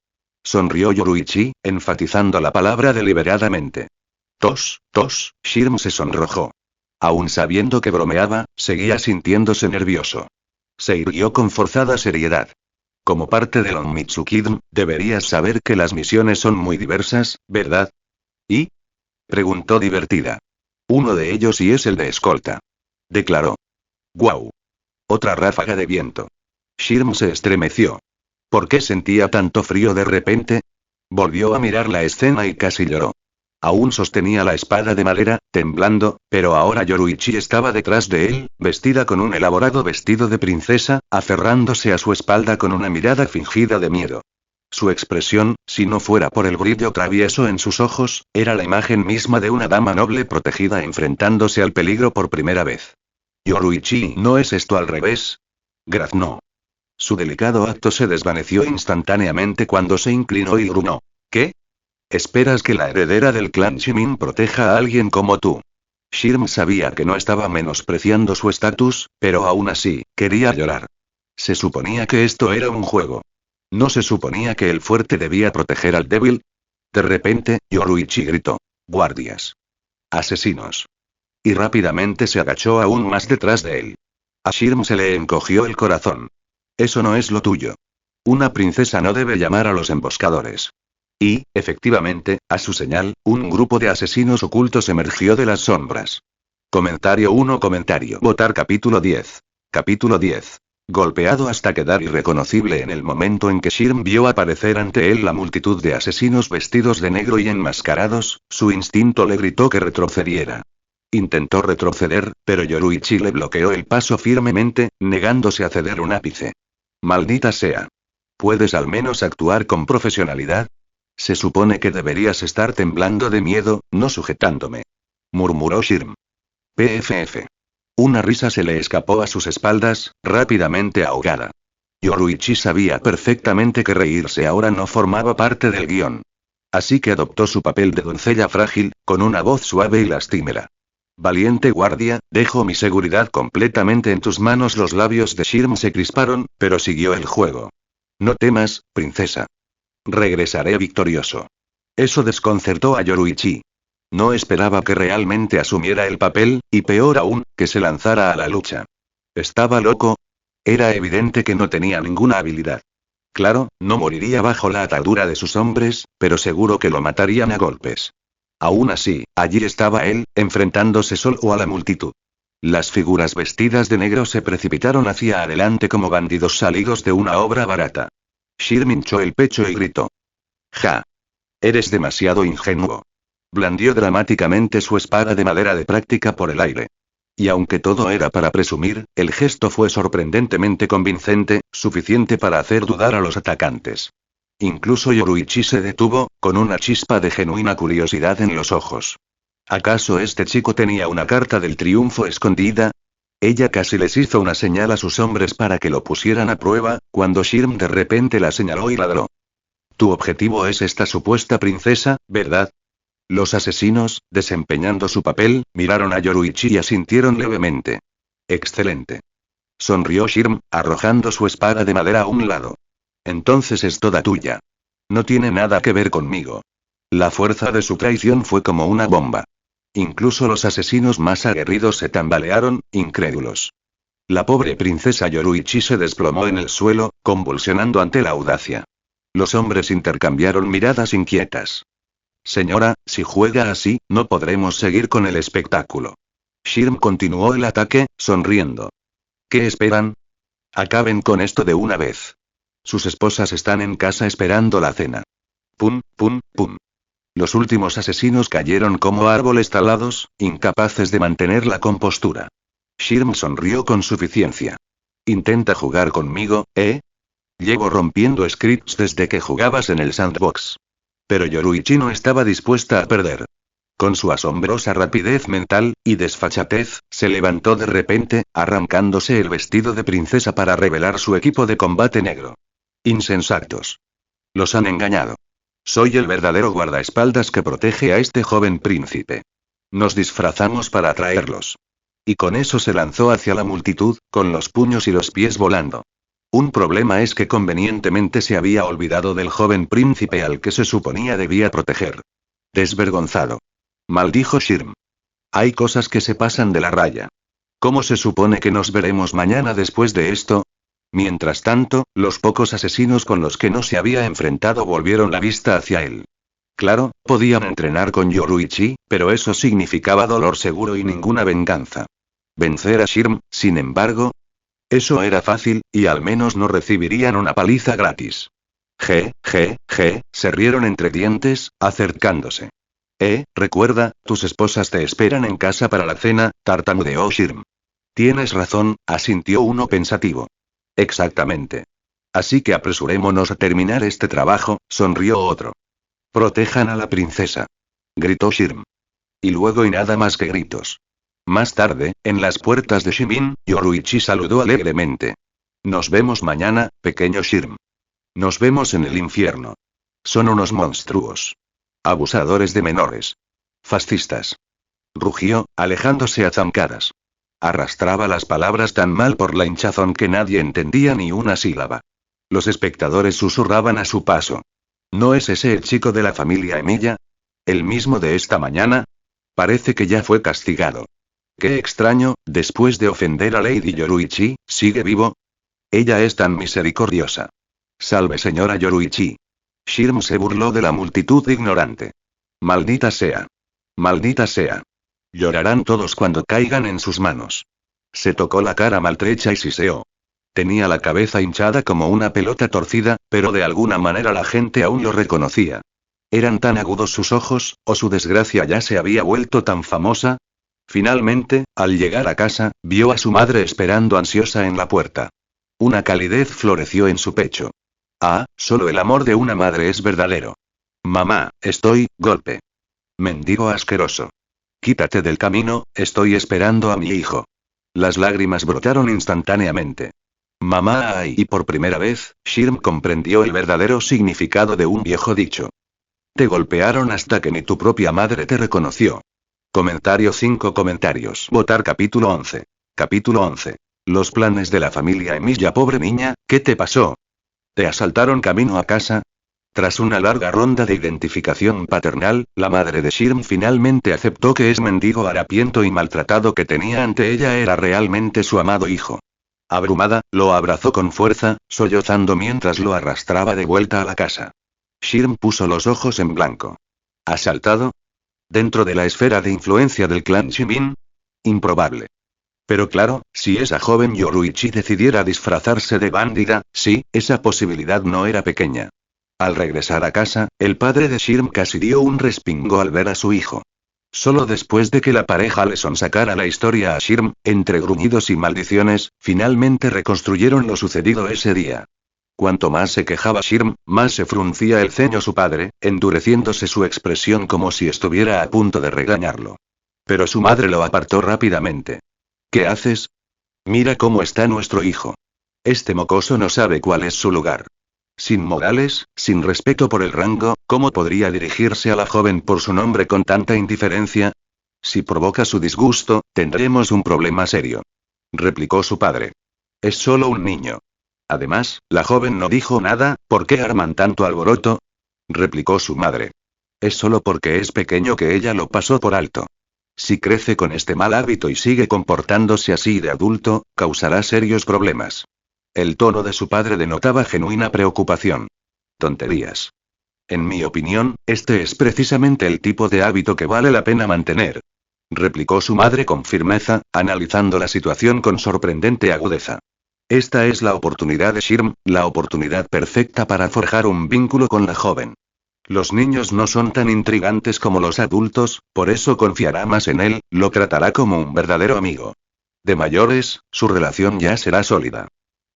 Sonrió Yoruichi, enfatizando la palabra deliberadamente. Tos, Shirm se sonrojó. Aún sabiendo que bromeaba, seguía sintiéndose nervioso. Se irguió con forzada seriedad. Como parte del Onmitsukidn, deberías saber que las misiones son muy diversas, ¿verdad? ¿Y? Preguntó divertida. Uno de ellos y es el de escolta. Declaró. ¡Guau! Otra ráfaga de viento. Shirm se estremeció. ¿Por qué sentía tanto frío de repente? Volvió a mirar la escena y casi lloró. Aún sostenía la espada de madera, temblando, pero ahora Yoruichi estaba detrás de él, vestida con un elaborado vestido de princesa, aferrándose a su espalda con una mirada fingida de miedo. Su expresión, si no fuera por el brillo travieso en sus ojos, era la imagen misma de una dama noble protegida enfrentándose al peligro por primera vez. Yoruichi, ¿no es esto al revés? Graznó. Su delicado acto se desvaneció instantáneamente cuando se inclinó y gruñó. ¿Qué? ¿Esperas que la heredera del clan Shimin proteja a alguien como tú? Shirm sabía que no estaba menospreciando su estatus, pero aún así, quería llorar. Se suponía que esto era un juego. ¿No se suponía que el fuerte debía proteger al débil? De repente, Yoruichi gritó. Guardias. Asesinos. Y rápidamente se agachó aún más detrás de él. A Shirm se le encogió el corazón. Eso no es lo tuyo. Una princesa no debe llamar a los emboscadores. Y, efectivamente, a su señal, un grupo de asesinos ocultos emergió de las sombras. Comentario 1. Votar capítulo 10. Capítulo 10. Golpeado hasta quedar irreconocible en el momento en que Shirm vio aparecer ante él la multitud de asesinos vestidos de negro y enmascarados, su instinto le gritó que retrocediera. Intentó retroceder, pero Yoruichi le bloqueó el paso firmemente, negándose a ceder un ápice. Maldita sea. ¿Puedes al menos actuar con profesionalidad? Se supone que deberías estar temblando de miedo, no sujetándome. Murmuró Shirm. PFF. Una risa se le escapó a sus espaldas, rápidamente ahogada. Yoruichi sabía perfectamente que reírse ahora no formaba parte del guión. Así que adoptó su papel de doncella frágil, con una voz suave y lastimera. Valiente guardia, dejo mi seguridad completamente en tus manos. Los labios de Shirm se crisparon, pero siguió el juego. No temas, princesa. Regresaré victorioso. Eso desconcertó a Yoruichi. No esperaba que realmente asumiera el papel, y peor aún, que se lanzara a la lucha. ¿Estaba loco? Era evidente que no tenía ninguna habilidad. Claro, no moriría bajo la atadura de sus hombres, pero seguro que lo matarían a golpes. Aún así, allí estaba él, enfrentándose solo a la multitud. Las figuras vestidas de negro se precipitaron hacia adelante como bandidos salidos de una obra barata. Shirm hinchó el pecho y gritó. ¡Ja! Eres demasiado ingenuo. Blandió dramáticamente su espada de madera de práctica por el aire. Y aunque todo era para presumir, el gesto fue sorprendentemente convincente, suficiente para hacer dudar a los atacantes. Incluso Yoruichi se detuvo, con una chispa de genuina curiosidad en los ojos. ¿Acaso este chico tenía una carta del triunfo escondida? Ella casi les hizo una señal a sus hombres para que lo pusieran a prueba, cuando Shirm de repente la señaló y ladró. Tu objetivo es esta supuesta princesa, ¿verdad? Los asesinos, desempeñando su papel, miraron a Yoruichi y asintieron levemente. Excelente. Sonrió Shirm, arrojando su espada de madera a un lado. Entonces es toda tuya. No tiene nada que ver conmigo. La fuerza de su traición fue como una bomba. Incluso los asesinos más aguerridos se tambalearon, incrédulos. La pobre princesa Yoruichi se desplomó en el suelo, convulsionando ante la audacia. Los hombres intercambiaron miradas inquietas. Señora, si juega así, no podremos seguir con el espectáculo. Shirm continuó el ataque, sonriendo. ¿Qué esperan? Acaben con esto de una vez. Sus esposas están en casa esperando la cena. Pum, pum, pum. Los últimos asesinos cayeron como árboles talados, incapaces de mantener la compostura. Shirm sonrió con suficiencia. ¿Intenta jugar conmigo, eh? Llevo rompiendo scripts desde que jugabas en el sandbox. Pero Yoruichi no estaba dispuesta a perder. Con su asombrosa rapidez mental, y desfachatez, se levantó de repente, arrancándose el vestido de princesa para revelar su equipo de combate negro. Insensatos. Los han engañado. Soy el verdadero guardaespaldas que protege a este joven príncipe. Nos disfrazamos para atraerlos. Y con eso se lanzó hacia la multitud, con los puños y los pies volando. Un problema es que convenientemente se había olvidado del joven príncipe al que se suponía debía proteger. Desvergonzado. Maldijo Shirm. Hay cosas que se pasan de la raya. ¿Cómo se supone que nos veremos mañana después de esto? Mientras tanto, los pocos asesinos con los que no se había enfrentado volvieron la vista hacia él. Claro, podían entrenar con Yoruichi, pero eso significaba dolor seguro y ninguna venganza. Vencer a Shirm, sin embargo, eso era fácil, y al menos no recibirían una paliza gratis. Se rieron entre dientes, acercándose. Recuerda, tus esposas te esperan en casa para la cena, tartamudeó Shirm. Tienes razón, asintió uno pensativo. Exactamente. Así que apresurémonos a terminar este trabajo, sonrió otro. Protejan a la princesa. Gritó Shirm. Y luego y nada más que gritos. Más tarde, en las puertas de Shimin, Yoruichi saludó alegremente. Nos vemos mañana, pequeño Shirm. Nos vemos en el infierno. Son unos monstruos. Abusadores de menores. Fascistas. Rugió, alejándose a zancadas. Arrastraba las palabras tan mal por la hinchazón que nadie entendía ni una sílaba. Los espectadores susurraban a su paso. ¿No es ese el chico de la familia Emilia? ¿El mismo de esta mañana? Parece que ya fue castigado. Qué extraño, después de ofender a Lady Yoruichi, ¿sigue vivo? Ella es tan misericordiosa. Salve señora Yoruichi. Shirm se burló de la multitud ignorante. Maldita sea. Maldita sea. Llorarán todos cuando caigan en sus manos. Se tocó la cara maltrecha y siseó. Tenía la cabeza hinchada como una pelota torcida, pero de alguna manera la gente aún lo reconocía. ¿Eran tan agudos sus ojos, o su desgracia ya se había vuelto tan famosa? Finalmente, al llegar a casa, vio a su madre esperando ansiosa en la puerta. Una calidez floreció en su pecho. Ah, solo el amor de una madre es verdadero. Mamá, golpe. Mendigo asqueroso. Quítate del camino, estoy esperando a mi hijo. Las lágrimas brotaron instantáneamente. Mamá, y por primera vez, Shirm comprendió el verdadero significado de un viejo dicho. Te golpearon hasta que ni tu propia madre te reconoció. Comentario 5 comentarios. Votar capítulo 11. Capítulo 11. Los planes de la familia Emilia. Pobre niña, ¿qué te pasó? ¿Te asaltaron camino a casa? Tras una larga ronda de identificación paternal, la madre de Shirm finalmente aceptó que ese mendigo harapiento y maltratado que tenía ante ella era realmente su amado hijo. Abrumada, lo abrazó con fuerza, sollozando mientras lo arrastraba de vuelta a la casa. Shirm puso los ojos en blanco. ¿Asaltado? ¿Dentro de la esfera de influencia del clan Shimin? Improbable. Pero claro, si esa joven Yoruichi decidiera disfrazarse de bandida, sí, esa posibilidad no era pequeña. Al regresar a casa, el padre de Shirm casi dio un respingo al ver a su hijo. Solo después de que la pareja le sonsacara la historia a Shirm, entre gruñidos y maldiciones, finalmente reconstruyeron lo sucedido ese día. Cuanto más se quejaba Shirm, más se fruncía el ceño su padre, endureciéndose su expresión como si estuviera a punto de regañarlo. Pero su madre lo apartó rápidamente. ¿Qué haces? Mira cómo está nuestro hijo. Este mocoso no sabe cuál es su lugar. Sin modales, sin respeto por el rango, ¿cómo podría dirigirse a la joven por su nombre con tanta indiferencia? Si provoca su disgusto, tendremos un problema serio. Replicó su padre. Es solo un niño. Además, la joven no dijo nada, ¿por qué arman tanto alboroto? Replicó su madre. Es solo porque es pequeño que ella lo pasó por alto. Si crece con este mal hábito y sigue comportándose así de adulto, causará serios problemas. El tono de su padre denotaba genuina preocupación. Tonterías. En mi opinión, este es precisamente el tipo de hábito que vale la pena mantener. Replicó su madre con firmeza, analizando la situación con sorprendente agudeza. Esta es la oportunidad de Shirm, la oportunidad perfecta para forjar un vínculo con la joven. Los niños no son tan intrigantes como los adultos, por eso confiará más en él, lo tratará como un verdadero amigo. De mayores, su relación ya será sólida.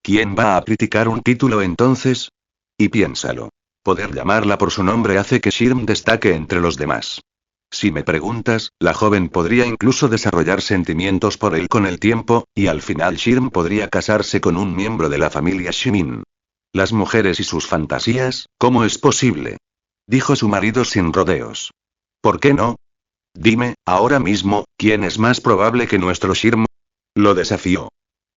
¿Quién va a criticar un título entonces? Y piénsalo. Poder llamarla por su nombre hace que Shirm destaque entre los demás. Si me preguntas, la joven podría incluso desarrollar sentimientos por él con el tiempo, y al final Shirm podría casarse con un miembro de la familia Shimin. Las mujeres y sus fantasías, ¿cómo es posible? Dijo su marido sin rodeos. ¿Por qué no? Dime, ahora mismo, ¿quién es más probable que nuestro Shirm? Lo desafió.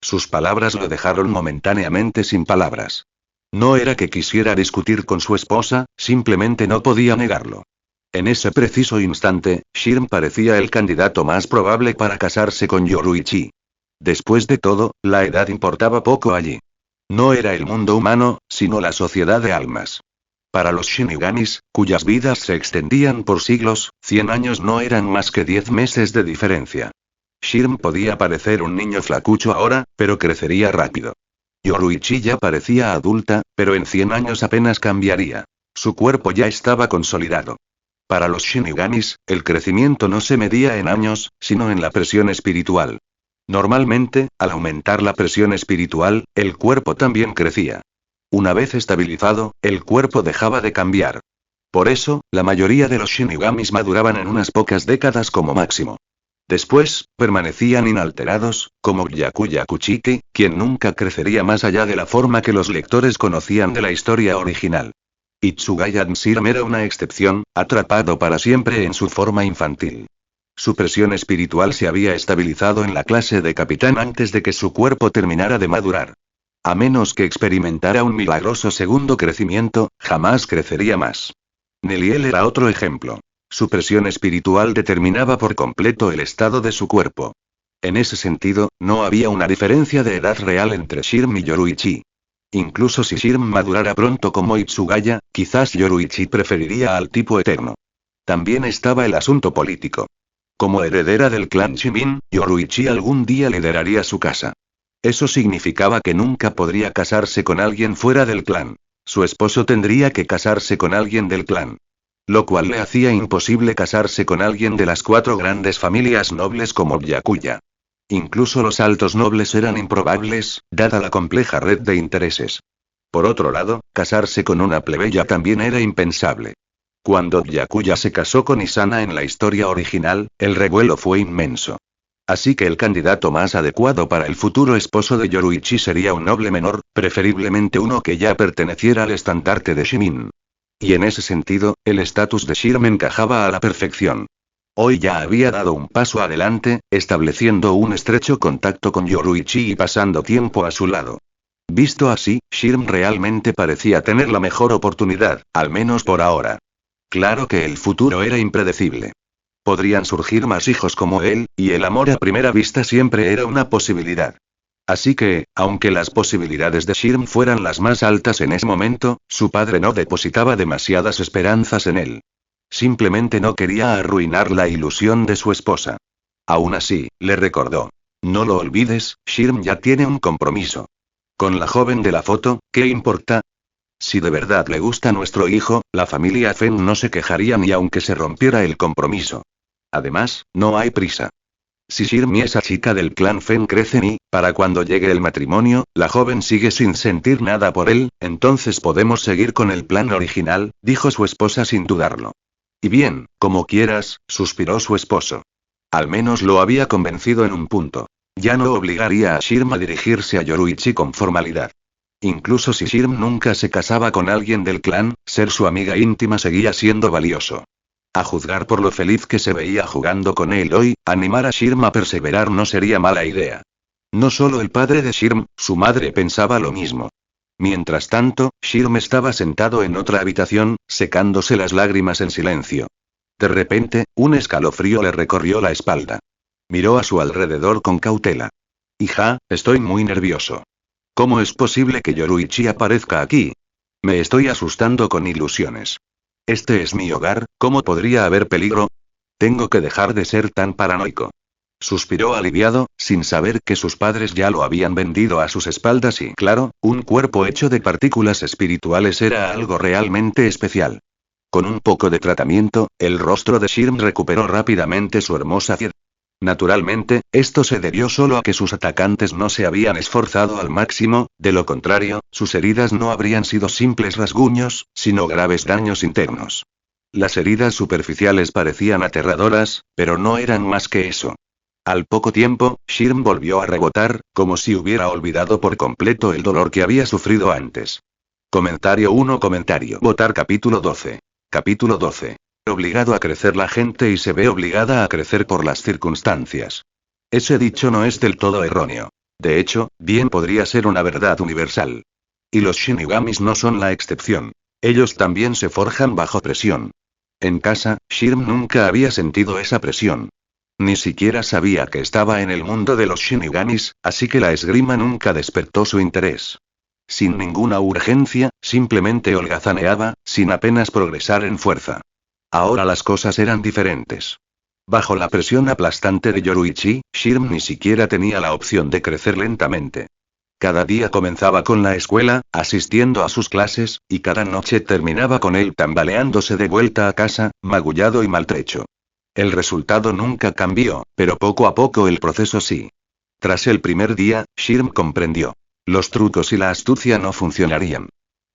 Sus palabras lo dejaron momentáneamente sin palabras. No era que quisiera discutir con su esposa, simplemente no podía negarlo. En ese preciso instante, Shirm parecía el candidato más probable para casarse con Yoruichi. Después de todo, la edad importaba poco allí. No era el mundo humano, sino la sociedad de almas. Para los Shinigamis, cuyas vidas se extendían por siglos, 100 años no eran más que 10 meses de diferencia. Shirm podía parecer un niño flacucho ahora, pero crecería rápido. Yoruichi ya parecía adulta, pero en 100 años apenas cambiaría. Su cuerpo ya estaba consolidado. Para los Shinigamis, el crecimiento no se medía en años, sino en la presión espiritual. Normalmente, al aumentar la presión espiritual, el cuerpo también crecía. Una vez estabilizado, el cuerpo dejaba de cambiar. Por eso, la mayoría de los Shinigamis maduraban en unas pocas décadas como máximo. Después, permanecían inalterados, como Byakuya Kuchiki, quien nunca crecería más allá de la forma que los lectores conocían de la historia original. Itsugaya Shirm era una excepción, atrapado para siempre en su forma infantil. Su presión espiritual se había estabilizado en la clase de capitán antes de que su cuerpo terminara de madurar. A menos que experimentara un milagroso segundo crecimiento, jamás crecería más. Neliel era otro ejemplo. Su presión espiritual determinaba por completo el estado de su cuerpo. En ese sentido, no había una diferencia de edad real entre Shirm y Yoruichi. Incluso si Shirm madurara pronto como Itsugaya, quizás Yoruichi preferiría al tipo eterno. También estaba el asunto político. Como heredera del clan Shimin, Yoruichi algún día lideraría su casa. Eso significaba que nunca podría casarse con alguien fuera del clan. Su esposo tendría que casarse con alguien del clan. Lo cual le hacía imposible casarse con alguien de las 4 grandes familias nobles como Byakuya. Incluso los altos nobles eran improbables, dada la compleja red de intereses. Por otro lado, casarse con una plebeya también era impensable. Cuando Byakuya se casó con Isana en la historia original, el revuelo fue inmenso. Así que el candidato más adecuado para el futuro esposo de Yoruichi sería un noble menor, preferiblemente uno que ya perteneciera al estandarte de Shimin. Y en ese sentido, el estatus de Shirm encajaba a la perfección. Hoy ya había dado un paso adelante, estableciendo un estrecho contacto con Yoruichi y pasando tiempo a su lado. Visto así, Shirm realmente parecía tener la mejor oportunidad, al menos por ahora. Claro que el futuro era impredecible. Podrían surgir más hijos como él, y el amor a primera vista siempre era una posibilidad. Así que, aunque las posibilidades de Shirm fueran las más altas en ese momento, su padre no depositaba demasiadas esperanzas en él. Simplemente no quería arruinar la ilusión de su esposa. Aún así, le recordó. No lo olvides, Shirm ya tiene un compromiso. Con la joven de la foto, ¿qué importa? Si de verdad le gusta nuestro hijo, la familia Feng no se quejaría ni aunque se rompiera el compromiso. Además, no hay prisa. Si Shirm y esa chica del clan Feng crecen y, para cuando llegue el matrimonio, la joven sigue sin sentir nada por él, entonces podemos seguir con el plan original, dijo su esposa sin dudarlo. Y bien, como quieras, suspiró su esposo. Al menos lo había convencido en un punto. Ya no obligaría a Shirm a dirigirse a Yoruichi con formalidad. Incluso si Shirm nunca se casaba con alguien del clan, ser su amiga íntima seguía siendo valioso. A juzgar por lo feliz que se veía jugando con él hoy, animar a Shirm a perseverar no sería mala idea. No solo el padre de Shirm, su madre pensaba lo mismo. Mientras tanto, Shirm estaba sentado en otra habitación, secándose las lágrimas en silencio. De repente, un escalofrío le recorrió la espalda. Miró a su alrededor con cautela. Hija, estoy muy nervioso. ¿Cómo es posible que Yoruichi aparezca aquí? Me estoy asustando con ilusiones. Este es mi hogar, ¿cómo podría haber peligro? Tengo que dejar de ser tan paranoico. Suspiró aliviado, sin saber que sus padres ya lo habían vendido a sus espaldas y, claro, un cuerpo hecho de partículas espirituales era algo realmente especial. Con un poco de tratamiento, el rostro de Shirm recuperó rápidamente su hermosa piel. Naturalmente, esto se debió solo a que sus atacantes no se habían esforzado al máximo, de lo contrario, sus heridas no habrían sido simples rasguños, sino graves daños internos. Las heridas superficiales parecían aterradoras, pero no eran más que eso. Al poco tiempo, Shirm volvió a rebotar, como si hubiera olvidado por completo el dolor que había sufrido antes. Comentario 1. Votar capítulo 12. Capítulo 12. Obligado a crecer la gente y se ve obligada a crecer por las circunstancias. Ese dicho no es del todo erróneo. De hecho, bien podría ser una verdad universal. Y los Shinigamis no son la excepción. Ellos también se forjan bajo presión. En casa, Shirm nunca había sentido esa presión. Ni siquiera sabía que estaba en el mundo de los Shinigamis, así que la esgrima nunca despertó su interés. Sin ninguna urgencia, simplemente holgazaneaba, sin apenas progresar en fuerza. Ahora las cosas eran diferentes. Bajo la presión aplastante de Yoruichi, Shirm ni siquiera tenía la opción de crecer lentamente. Cada día comenzaba con la escuela, asistiendo a sus clases, y cada noche terminaba con él tambaleándose de vuelta a casa, magullado y maltrecho. El resultado nunca cambió, pero poco a poco el proceso sí. Tras el primer día, Shirm comprendió. Los trucos y la astucia no funcionarían.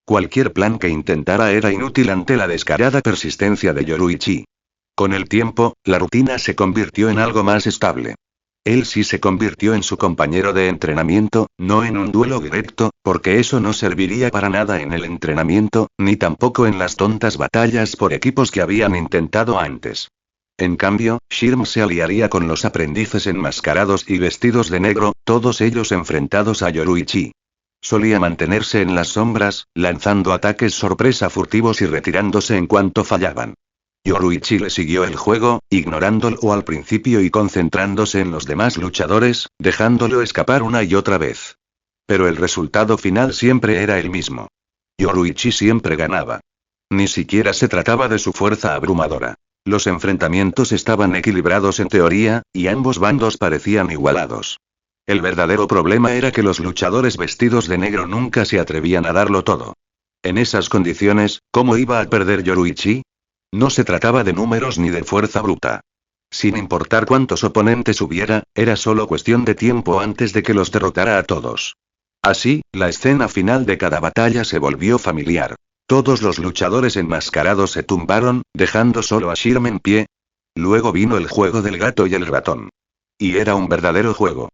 Cualquier plan que intentara era inútil ante la descarada persistencia de Yoruichi. Con el tiempo, la rutina se convirtió en algo más estable. Él sí se convirtió en su compañero de entrenamiento, no en un duelo directo, porque eso no serviría para nada en el entrenamiento, ni tampoco en las tontas batallas por equipos que habían intentado antes. En cambio, Shirm se aliaría con los aprendices enmascarados y vestidos de negro, todos ellos enfrentados a Yoruichi. Solía mantenerse en las sombras, lanzando ataques sorpresa furtivos y retirándose en cuanto fallaban. Yoruichi le siguió el juego, ignorándolo al principio y concentrándose en los demás luchadores, dejándolo escapar una y otra vez. Pero el resultado final siempre era el mismo. Yoruichi siempre ganaba. Ni siquiera se trataba de su fuerza abrumadora. Los enfrentamientos estaban equilibrados en teoría, y ambos bandos parecían igualados. El verdadero problema era que los luchadores vestidos de negro nunca se atrevían a darlo todo. En esas condiciones, ¿cómo iba a perder Yoruichi? No se trataba de números ni de fuerza bruta. Sin importar cuántos oponentes hubiera, era solo cuestión de tiempo antes de que los derrotara a todos. Así, la escena final de cada batalla se volvió familiar. Todos los luchadores enmascarados se tumbaron, dejando solo a Shirm en pie. Luego vino el juego del gato y el ratón. Y era un verdadero juego.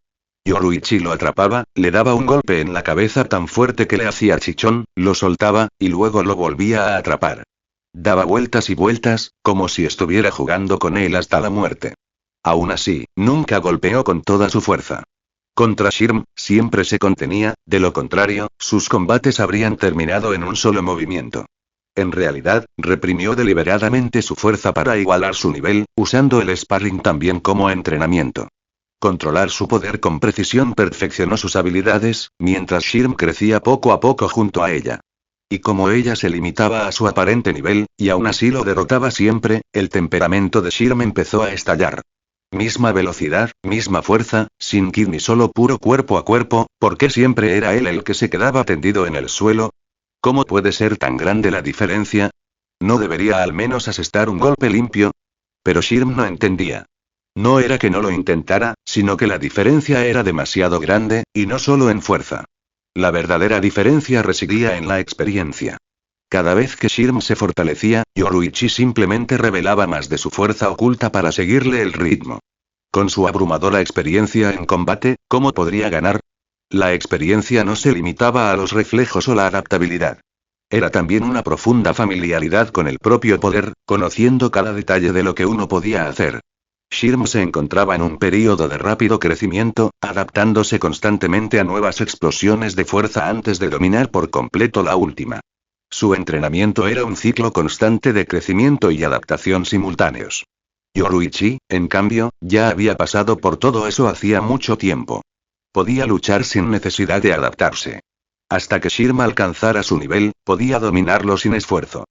Yoruichi lo atrapaba, le daba un golpe en la cabeza tan fuerte que le hacía chichón, lo soltaba, y luego lo volvía a atrapar. Daba vueltas y vueltas, como si estuviera jugando con él hasta la muerte. Aún así, nunca golpeó con toda su fuerza. Contra Shirm, siempre se contenía, de lo contrario, sus combates habrían terminado en un solo movimiento. En realidad, reprimió deliberadamente su fuerza para igualar su nivel, usando el sparring también como entrenamiento. Controlar su poder con precisión perfeccionó sus habilidades, mientras Shirm crecía poco a poco junto a ella. Y como ella se limitaba a su aparente nivel, y aún así lo derrotaba siempre, el temperamento de Shirm empezó a estallar. Misma velocidad, misma fuerza, sin ki ni solo puro cuerpo a cuerpo, ¿por qué siempre era él el que se quedaba tendido en el suelo? ¿Cómo puede ser tan grande la diferencia? ¿No debería al menos asestar un golpe limpio? Pero Shirm no entendía. No era que no lo intentara, sino que la diferencia era demasiado grande, y no solo en fuerza. La verdadera diferencia residía en la experiencia. Cada vez que Shirm se fortalecía, Yoruichi simplemente revelaba más de su fuerza oculta para seguirle el ritmo. Con su abrumadora experiencia en combate, ¿cómo podría ganar? La experiencia no se limitaba a los reflejos o la adaptabilidad. Era también una profunda familiaridad con el propio poder, conociendo cada detalle de lo que uno podía hacer. Shirm se encontraba en un período de rápido crecimiento, adaptándose constantemente a nuevas explosiones de fuerza antes de dominar por completo la última. Su entrenamiento era un ciclo constante de crecimiento y adaptación simultáneos. Yoruichi, en cambio, ya había pasado por todo eso hacía mucho tiempo. Podía luchar sin necesidad de adaptarse. Hasta que Shirm alcanzara su nivel, podía dominarlo sin esfuerzo.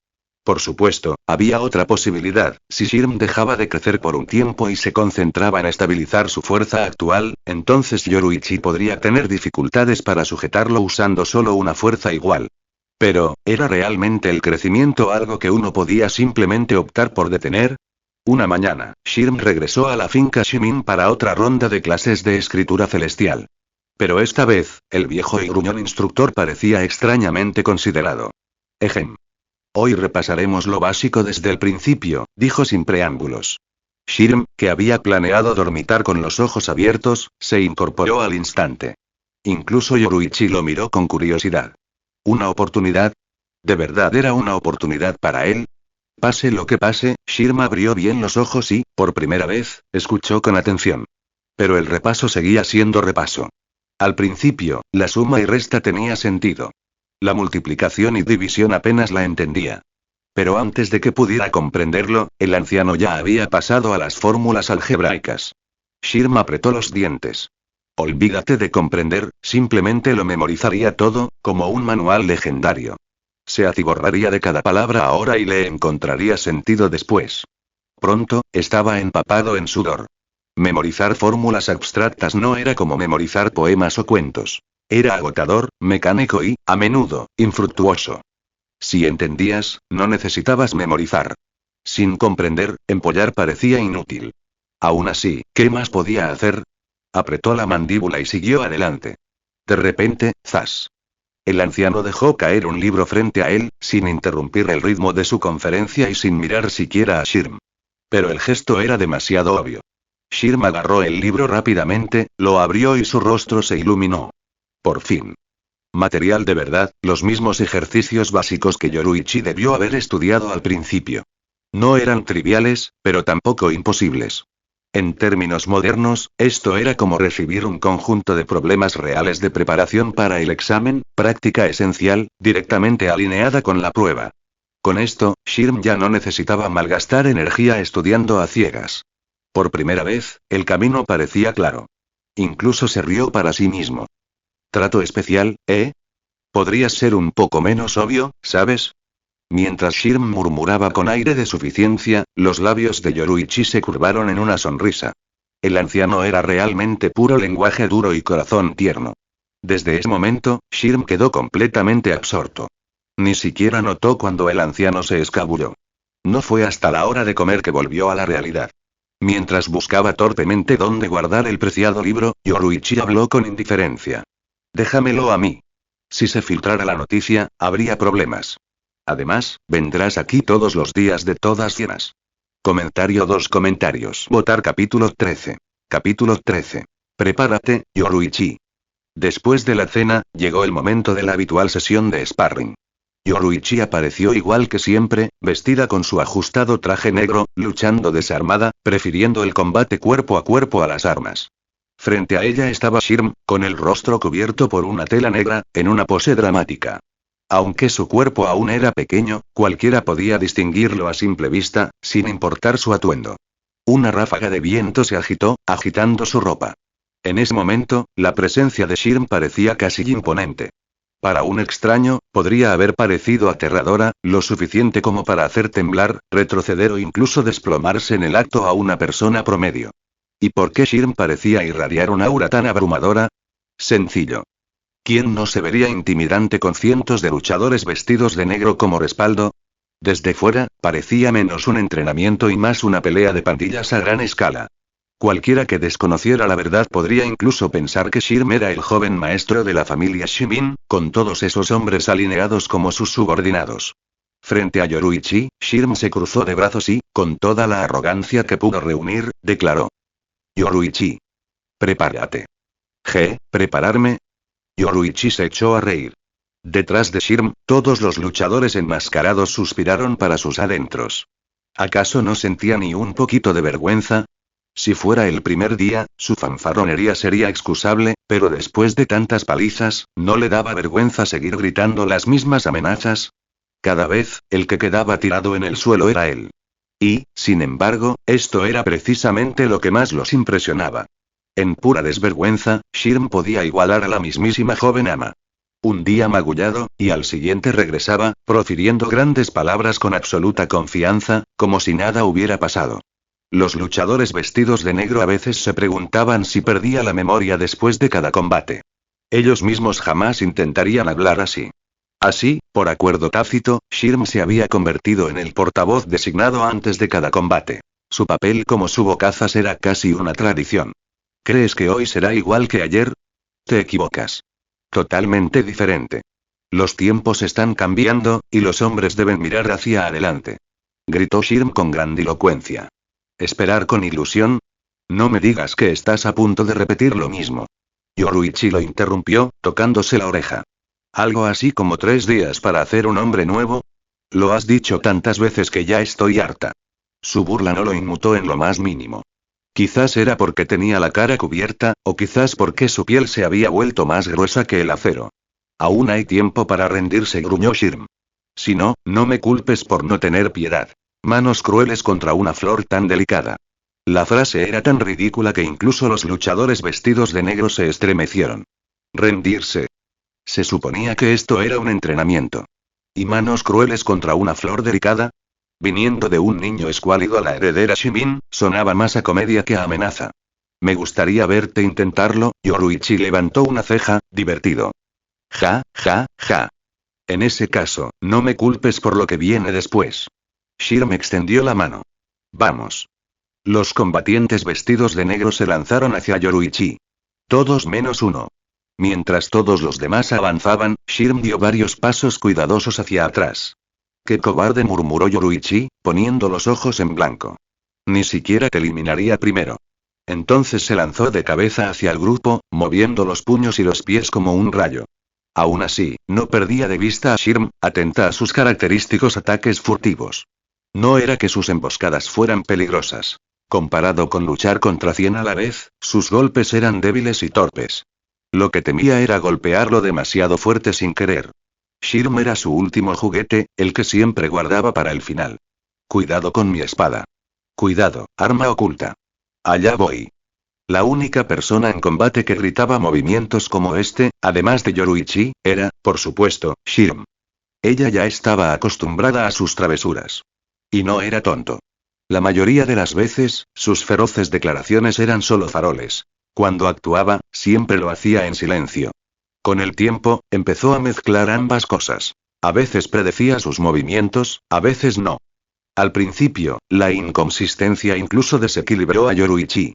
Por supuesto, había otra posibilidad: si Shirm dejaba de crecer por un tiempo y se concentraba en estabilizar su fuerza actual, entonces Yoruichi podría tener dificultades para sujetarlo usando solo una fuerza igual. Pero, ¿era realmente el crecimiento algo que uno podía simplemente optar por detener? Una mañana, Shirm regresó a la finca Shimin para otra ronda de clases de escritura celestial. Pero esta vez, el viejo y gruñón instructor parecía extrañamente considerado. Ejem. Hoy repasaremos lo básico desde el principio, dijo sin preámbulos. Shirm, que había planeado dormitar con los ojos abiertos, se incorporó al instante. Incluso Yoruichi lo miró con curiosidad. ¿Una oportunidad? ¿De verdad era una oportunidad para él? Pase lo que pase, Shirm abrió bien los ojos y, por primera vez, escuchó con atención. Pero el repaso seguía siendo repaso. Al principio, la suma y resta tenía sentido. La multiplicación y división apenas la entendía. Pero antes de que pudiera comprenderlo, el anciano ya había pasado a las fórmulas algebraicas. Shirm apretó los dientes. Olvídate de comprender, simplemente lo memorizaría todo, como un manual legendario. Se atiborraría de cada palabra ahora y le encontraría sentido después. Pronto, estaba empapado en sudor. Memorizar fórmulas abstractas no era como memorizar poemas o cuentos. Era agotador, mecánico y, a menudo, infructuoso. Si entendías, no necesitabas memorizar. Sin comprender, empollar parecía inútil. Aún así, ¿qué más podía hacer? Apretó la mandíbula y siguió adelante. De repente, ¡zas! El anciano dejó caer un libro frente a él, sin interrumpir el ritmo de su conferencia y sin mirar siquiera a Shirm. Pero el gesto era demasiado obvio. Shirm agarró el libro rápidamente, lo abrió y su rostro se iluminó. Por fin. Material de verdad, los mismos ejercicios básicos que Yoruichi debió haber estudiado al principio. No eran triviales, pero tampoco imposibles. En términos modernos, esto era como recibir un conjunto de problemas reales de preparación para el examen, práctica esencial, directamente alineada con la prueba. Con esto, Shirm ya no necesitaba malgastar energía estudiando a ciegas. Por primera vez, el camino parecía claro. Incluso se rió para sí mismo. ¿Trato especial, eh? Podrías ser un poco menos obvio, ¿sabes? Mientras Shirm murmuraba con aire de suficiencia, los labios de Yoruichi se curvaron en una sonrisa. El anciano era realmente puro lenguaje duro y corazón tierno. Desde ese momento, Shirm quedó completamente absorto. Ni siquiera notó cuando el anciano se escabulló. No fue hasta la hora de comer que volvió a la realidad. Mientras buscaba torpemente dónde guardar el preciado libro, Yoruichi habló con indiferencia. Déjamelo a mí. Si se filtrara la noticia, habría problemas. Además, vendrás aquí todos los días de todas llenas. Comentario 2 comentarios. Votar capítulo 13. Capítulo 13. Prepárate, Yoruichi. Después de la cena, llegó el momento de la habitual sesión de sparring. Yoruichi apareció igual que siempre, vestida con su ajustado traje negro, luchando desarmada, prefiriendo el combate cuerpo a cuerpo a las armas. Frente a ella estaba Shirm, con el rostro cubierto por una tela negra, en una pose dramática. Aunque su cuerpo aún era pequeño, cualquiera podía distinguirlo a simple vista, sin importar su atuendo. Una ráfaga de viento se agitó, agitando su ropa. En ese momento, la presencia de Shirm parecía casi imponente. Para un extraño, podría haber parecido aterradora, lo suficiente como para hacer temblar, retroceder o incluso desplomarse en el acto a una persona promedio. ¿Y por qué Shirm parecía irradiar un aura tan abrumadora? Sencillo. ¿Quién no se vería intimidante con cientos de luchadores vestidos de negro como respaldo? Desde fuera, parecía menos un entrenamiento y más una pelea de pandillas a gran escala. Cualquiera que desconociera la verdad podría incluso pensar que Shirm era el joven maestro de la familia Shimin, con todos esos hombres alineados como sus subordinados. Frente a Yoruichi, Shirm se cruzó de brazos y, con toda la arrogancia que pudo reunir, declaró: Yoruichi. Prepárate. ¿Prepararme? Yoruichi se echó a reír. Detrás de Shirm, todos los luchadores enmascarados suspiraron para sus adentros. ¿Acaso no sentía ni un poquito de vergüenza? Si fuera el primer día, su fanfarronería sería excusable, pero después de tantas palizas, ¿no le daba vergüenza seguir gritando las mismas amenazas? Cada vez, el que quedaba tirado en el suelo era él. Y, sin embargo, esto era precisamente lo que más los impresionaba. En pura desvergüenza, Shirm podía igualar a la mismísima joven ama. Un día magullado, y al siguiente regresaba, profiriendo grandes palabras con absoluta confianza, como si nada hubiera pasado. Los luchadores vestidos de negro a veces se preguntaban si perdía la memoria después de cada combate. Ellos mismos jamás intentarían hablar así. Así, por acuerdo tácito, Shirm se había convertido en el portavoz designado antes de cada combate. Su papel como subocazas era casi una tradición. ¿Crees que hoy será igual que ayer? Te equivocas. Totalmente diferente. Los tiempos están cambiando, y los hombres deben mirar hacia adelante. Gritó Shirm con grandilocuencia. ¿Esperar con ilusión? No me digas que estás a punto de repetir lo mismo. Yoruichi lo interrumpió, tocándose la oreja. ¿Algo así como 3 días para hacer un hombre nuevo? Lo has dicho tantas veces que ya estoy harta. Su burla no lo inmutó en lo más mínimo. Quizás era porque tenía la cara cubierta, o quizás porque su piel se había vuelto más gruesa que el acero. Aún hay tiempo para rendirse, gruñó Shirm. Si no, no me culpes por no tener piedad. Manos crueles contra una flor tan delicada. La frase era tan ridícula que incluso los luchadores vestidos de negro se estremecieron. Rendirse. Se suponía que esto era un entrenamiento. ¿Y manos crueles contra una flor delicada? Viniendo de un niño escuálido a la heredera Shimin, sonaba más a comedia que a amenaza. Me gustaría verte intentarlo. Yoruichi levantó una ceja, divertido. Ja. En ese caso, no me culpes por lo que viene después. Shirm extendió la mano. Vamos. Los combatientes vestidos de negro se lanzaron hacia Yoruichi. Todos menos uno. Mientras todos los demás avanzaban, Shirm dio varios pasos cuidadosos hacia atrás. ¡Qué cobarde!, murmuró Yoruichi, poniendo los ojos en blanco. Ni siquiera te eliminaría primero. Entonces se lanzó de cabeza hacia el grupo, moviendo los puños y los pies como un rayo. Aún así, no perdía de vista a Shirm, atenta a sus característicos ataques furtivos. No era que sus emboscadas fueran peligrosas. Comparado con luchar contra 100 a la vez, sus golpes eran débiles y torpes. Lo que temía era golpearlo demasiado fuerte sin querer. Shirm era su último juguete, el que siempre guardaba para el final. Cuidado con mi espada. Cuidado, arma oculta. Allá voy. La única persona en combate que gritaba movimientos como este, además de Yoruichi, era, por supuesto, Shirm. Ella ya estaba acostumbrada a sus travesuras. Y no era tonto. La mayoría de las veces, sus feroces declaraciones eran solo faroles. Cuando actuaba, siempre lo hacía en silencio. Con el tiempo, empezó a mezclar ambas cosas. A veces predecía sus movimientos, a veces no. Al principio, la inconsistencia incluso desequilibró a Yoruichi.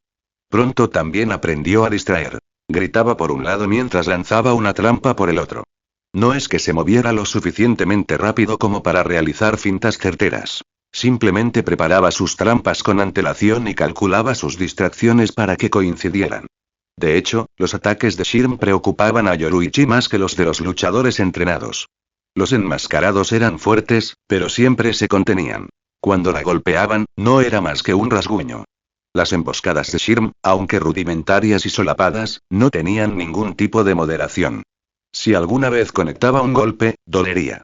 Pronto también aprendió a distraer. Gritaba por un lado mientras lanzaba una trampa por el otro. No es que se moviera lo suficientemente rápido como para realizar fintas certeras. Simplemente preparaba sus trampas con antelación y calculaba sus distracciones para que coincidieran. De hecho, los ataques de Shirm preocupaban a Yoruichi más que los de los luchadores entrenados. Los enmascarados eran fuertes, pero siempre se contenían. Cuando la golpeaban, no era más que un rasguño. Las emboscadas de Shirm, aunque rudimentarias y solapadas, no tenían ningún tipo de moderación. Si alguna vez conectaba un golpe, dolería.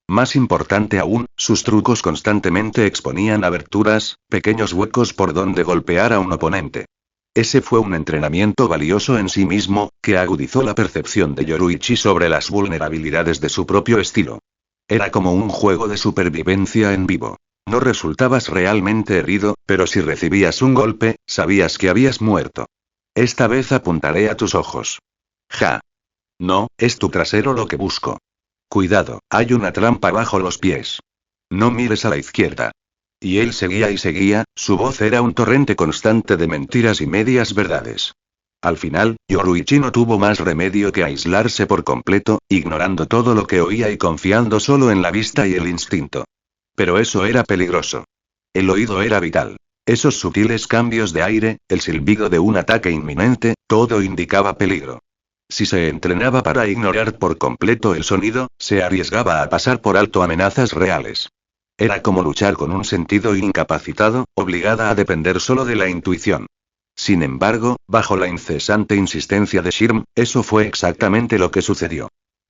Más importante aún, sus trucos constantemente exponían aberturas, pequeños huecos por donde golpear a un oponente. Ese fue un entrenamiento valioso en sí mismo, que agudizó la percepción de Yoruichi sobre las vulnerabilidades de su propio estilo. Era como un juego de supervivencia en vivo. No resultabas realmente herido, pero si recibías un golpe, sabías que habías muerto. Esta vez apuntaré a tus ojos. Ja. No, es tu trasero lo que busco. Cuidado, hay una trampa bajo los pies. No mires a la izquierda. Y él seguía y seguía, su voz era un torrente constante de mentiras y medias verdades. Al final, Yoruichi no tuvo más remedio que aislarse por completo, ignorando todo lo que oía y confiando solo en la vista y el instinto. Pero eso era peligroso. El oído era vital. Esos sutiles cambios de aire, el silbido de un ataque inminente, todo indicaba peligro. Si se entrenaba para ignorar por completo el sonido, se arriesgaba a pasar por alto amenazas reales. Era como luchar con un sentido incapacitado, obligada a depender solo de la intuición. Sin embargo, bajo la incesante insistencia de Shirm, eso fue exactamente lo que sucedió.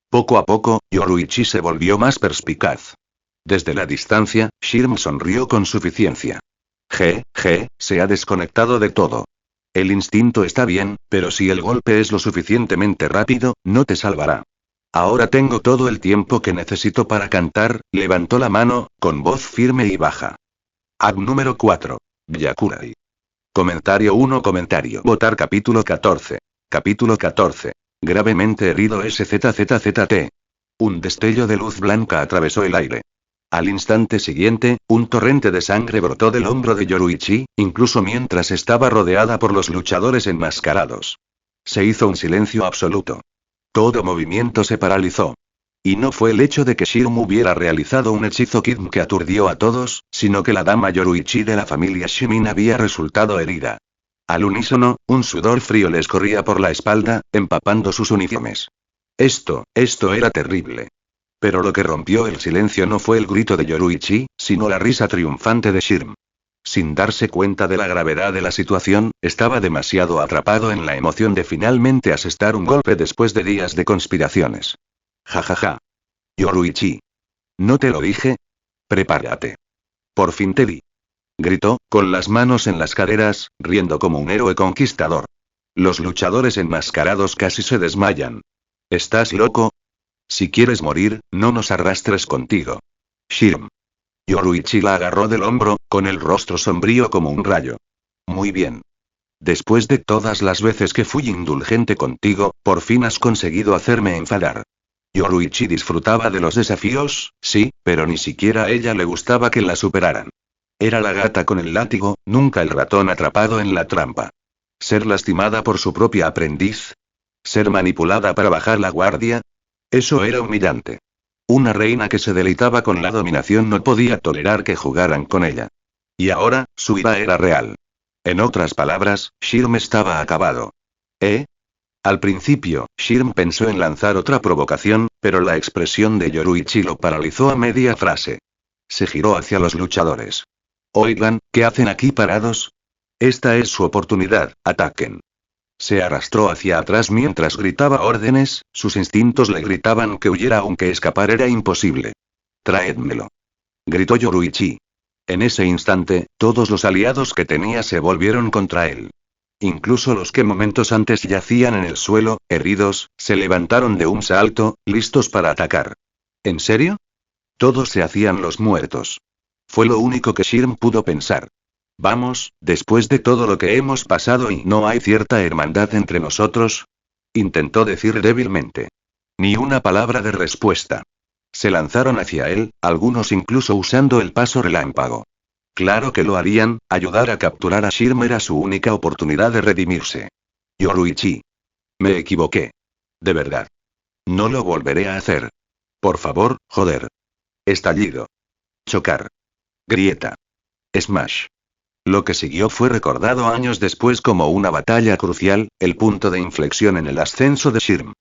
Poco a poco, Yoruichi se volvió más perspicaz. Desde la distancia, Shirm sonrió con suficiencia. Se ha desconectado de todo. El instinto está bien, pero si el golpe es lo suficientemente rápido, no te salvará. Ahora tengo todo el tiempo que necesito para cantar, levantó la mano, con voz firme y baja. Ad número 4. Byakurai. Comentario 1. Votar capítulo 14. Capítulo 14. Gravemente herido SZZZT. Un destello de luz blanca atravesó el aire. Al instante siguiente, un torrente de sangre brotó del hombro de Yoruichi, incluso mientras estaba rodeada por los luchadores enmascarados. Se hizo un silencio absoluto. Todo movimiento se paralizó. Y no fue el hecho de que Shirm hubiera realizado un hechizo Kid que aturdió a todos, sino que la dama Yoruichi de la familia Shimin había resultado herida. Al unísono, un sudor frío les corría por la espalda, empapando sus uniformes. Esto era terrible. Pero lo que rompió el silencio no fue el grito de Yoruichi, sino la risa triunfante de Shirm. Sin darse cuenta de la gravedad de la situación, estaba demasiado atrapado en la emoción de finalmente asestar un golpe después de días de conspiraciones. Ja. Yoruichi. ¿No te lo dije? Prepárate. Por fin te vi. Gritó, con las manos en las caderas, riendo como un héroe conquistador. Los luchadores enmascarados casi se desmayan. ¿Estás loco? Si quieres morir, no nos arrastres contigo. Shirm. Yoruichi la agarró del hombro, con el rostro sombrío como un rayo. Muy bien. Después de todas las veces que fui indulgente contigo, por fin has conseguido hacerme enfadar. Yoruichi disfrutaba de los desafíos, sí, pero ni siquiera a ella le gustaba que la superaran. Era la gata con el látigo, nunca el ratón atrapado en la trampa. Ser lastimada por su propia aprendiz. Ser manipulada para bajar la guardia. Eso era humillante. Una reina que se deleitaba con la dominación no podía tolerar que jugaran con ella. Y ahora, su ira era real. En otras palabras, Shirm estaba acabado. Al principio, Shirm pensó en lanzar otra provocación, pero la expresión de Yoruichi lo paralizó a media frase. Se giró hacia los luchadores. Oigan, ¿qué hacen aquí parados? Esta es su oportunidad, ataquen. Se arrastró hacia atrás mientras gritaba órdenes, sus instintos le gritaban que huyera aunque escapar era imposible. Traédmelo. Gritó Yoruichi. En ese instante, todos los aliados que tenía se volvieron contra él. Incluso los que momentos antes yacían en el suelo, heridos, se levantaron de un salto, listos para atacar. ¿En serio? Todos se hacían los muertos. Fue lo único que Shirm pudo pensar. Vamos, después de todo lo que hemos pasado y no hay cierta hermandad entre nosotros. Intentó decir débilmente. Ni una palabra de respuesta. Se lanzaron hacia él, algunos incluso usando el paso relámpago. Claro que lo harían, ayudar a capturar a Shirm era su única oportunidad de redimirse. Yoruichi. Me equivoqué. De verdad. No lo volveré a hacer. Por favor, joder. Estallido. Chocar. Grieta. Smash. Lo que siguió fue recordado años después como una batalla crucial, el punto de inflexión en el ascenso de Shirm.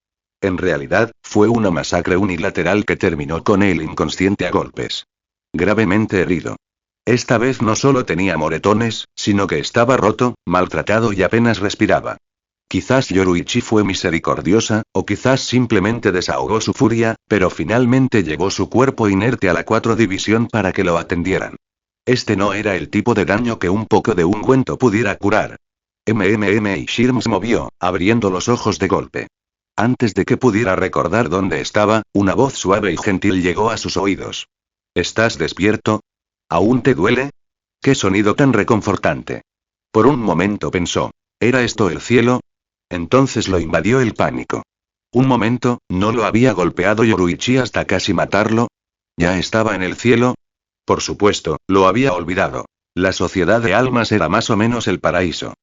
En realidad, fue una masacre unilateral que terminó con él inconsciente a golpes. Gravemente herido. Esta vez no solo tenía moretones, sino que estaba roto, maltratado y apenas respiraba. Quizás Yoruichi fue misericordiosa, o quizás simplemente desahogó su furia, pero finalmente llevó su cuerpo inerte a la 4 división para que lo atendieran. Este no era el tipo de daño que un poco de ungüento pudiera curar. Y Shirm se movió, abriendo los ojos de golpe. Antes de que pudiera recordar dónde estaba, una voz suave y gentil llegó a sus oídos. ¿Estás despierto? ¿Aún te duele? ¡Qué sonido tan reconfortante! Por un momento pensó, ¿era esto el cielo? Entonces lo invadió el pánico. Un momento, ¿no lo había golpeado Yoruichi hasta casi matarlo? ¿Ya estaba en el cielo? Por supuesto, lo había olvidado. La sociedad de almas era más o menos el paraíso.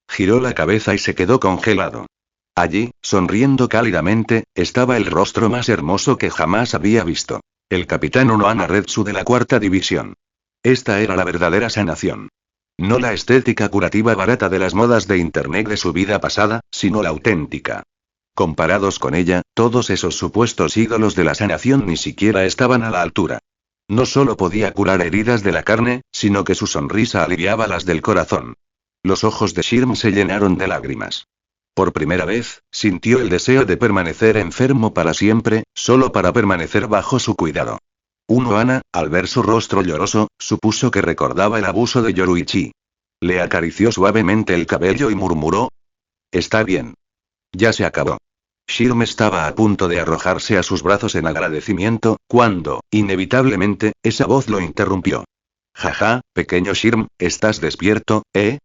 Giró la cabeza y se quedó congelado. Allí, sonriendo cálidamente, estaba el rostro más hermoso que jamás había visto. El capitán Unohana Retsu de la 4ª división. Esta era la verdadera sanación. No la estética curativa barata de las modas de internet de su vida pasada, sino la auténtica. Comparados con ella, todos esos supuestos ídolos de la sanación ni siquiera estaban a la altura. No solo podía curar heridas de la carne, sino que su sonrisa aliviaba las del corazón. Los ojos de Shirm se llenaron de lágrimas. Por primera vez, sintió el deseo de permanecer enfermo para siempre, solo para permanecer bajo su cuidado. Unohana, al ver su rostro lloroso, supuso que recordaba el abuso de Yoruichi. Le acarició suavemente el cabello y murmuró: «Está bien. Ya se acabó». Shirm estaba a punto de arrojarse a sus brazos en agradecimiento, cuando, inevitablemente, esa voz lo interrumpió. «Jaja, pequeño Shirm, ¿estás despierto, eh?»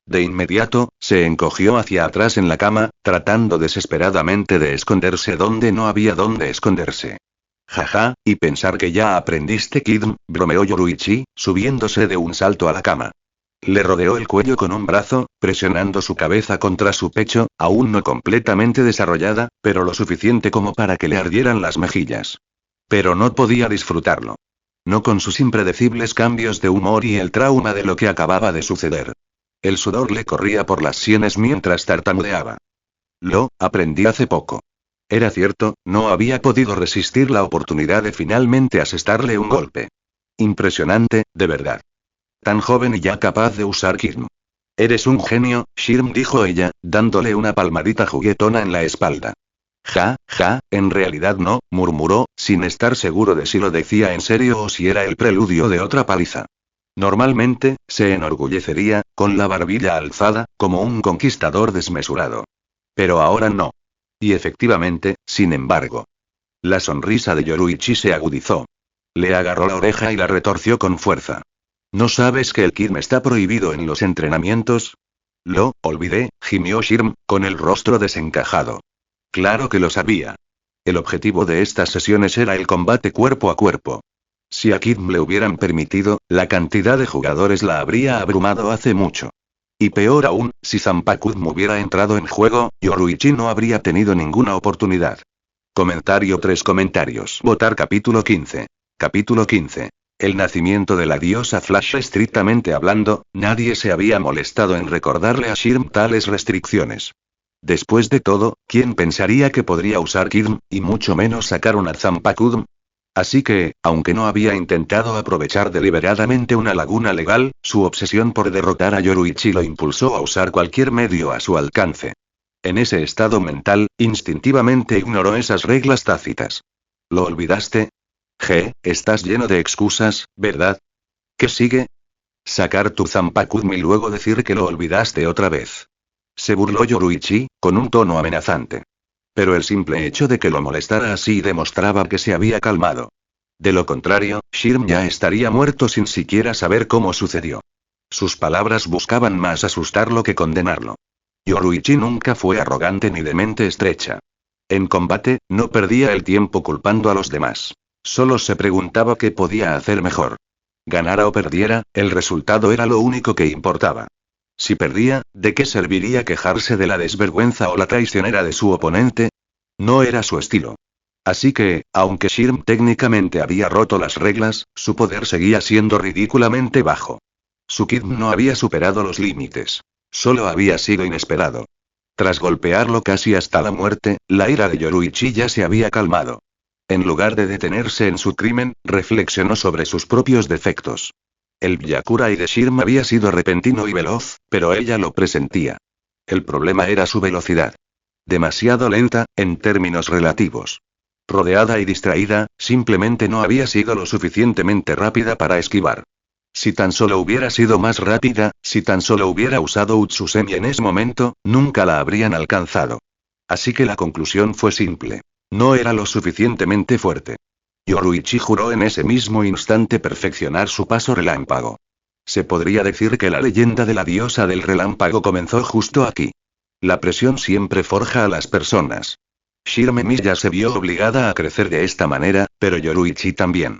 De inmediato, se encogió hacia atrás en la cama, tratando desesperadamente de esconderse donde no había dónde esconderse. «Jaja, y pensar que ya aprendiste Kidm», bromeó Yoruichi, subiéndose de un salto a la cama. Le rodeó el cuello con un brazo, presionando su cabeza contra su pecho, aún no completamente desarrollada, pero lo suficiente como para que le ardieran las mejillas. Pero no podía disfrutarlo. No con sus impredecibles cambios de humor y el trauma de lo que acababa de suceder. El sudor le corría por las sienes mientras tartamudeaba. Lo aprendí hace poco. Era cierto, no había podido resistir la oportunidad de finalmente asestarle un golpe. Impresionante, de verdad. Tan joven y ya capaz de usar Kidm. Eres un genio, Shirm, dijo ella, dándole una palmadita juguetona en la espalda. Ja, en realidad no, murmuró, sin estar seguro de si lo decía en serio o si era el preludio de otra paliza. Normalmente, se enorgullecería, con la barbilla alzada, como un conquistador desmesurado. Pero ahora no. Y efectivamente, sin embargo. La sonrisa de Yoruichi se agudizó. Le agarró la oreja y la retorció con fuerza. ¿No sabes que el Kidm está prohibido en los entrenamientos? Lo olvidé, gimió Shirm, con el rostro desencajado. Claro que lo sabía. El objetivo de estas sesiones era el combate cuerpo a cuerpo. Si a Kidm le hubieran permitido, la cantidad de jugadores la habría abrumado hace mucho. Y peor aún, si Zanpakuthm hubiera entrado en juego, Yoruichi no habría tenido ninguna oportunidad. Comentario 3 comentarios. Votar capítulo 15. Capítulo 15. El nacimiento de la diosa Flash. Estrictamente hablando, nadie se había molestado en recordarle a Shirm tales restricciones. Después de todo, ¿quién pensaría que podría usar Kidm, y mucho menos sacar una Zanpakuthm? Así que, aunque no había intentado aprovechar deliberadamente una laguna legal, su obsesión por derrotar a Yoruichi lo impulsó a usar cualquier medio a su alcance. En ese estado mental, instintivamente ignoró esas reglas tácitas. ¿Lo olvidaste? Estás lleno de excusas, ¿verdad? ¿Qué sigue? Sacar tu Zanpakuthm y luego decir que lo olvidaste otra vez. Se burló Yoruichi, con un tono amenazante. Pero el simple hecho de que lo molestara así demostraba que se había calmado. De lo contrario, Shirm ya estaría muerto sin siquiera saber cómo sucedió. Sus palabras buscaban más asustarlo que condenarlo. Yoruichi nunca fue arrogante ni de mente estrecha. En combate, no perdía el tiempo culpando a los demás. Solo se preguntaba qué podía hacer mejor. Ganara o perdiera, el resultado era lo único que importaba. Si perdía, ¿de qué serviría quejarse de la desvergüenza o la traicionera de su oponente? No era su estilo. Así que, aunque Shirm técnicamente había roto las reglas, su poder seguía siendo ridículamente bajo. Su Kidm no había superado los límites. Solo había sido inesperado. Tras golpearlo casi hasta la muerte, la ira de Yoruichi ya se había calmado. En lugar de detenerse en su crimen, reflexionó sobre sus propios defectos. El Byakurai de Shirm había sido repentino y veloz, pero ella lo presentía. El problema era su velocidad. Demasiado lenta, en términos relativos. Rodeada y distraída, simplemente no había sido lo suficientemente rápida para esquivar. Si tan solo hubiera sido más rápida, si tan solo hubiera usado Utsusemi en ese momento, nunca la habrían alcanzado. Así que la conclusión fue simple. No era lo suficientemente fuerte. Yoruichi juró en ese mismo instante perfeccionar su paso relámpago. Se podría decir que la leyenda de la diosa del relámpago comenzó justo aquí. La presión siempre forja a las personas. Shirme Miya se vio obligada a crecer de esta manera, pero Yoruichi también.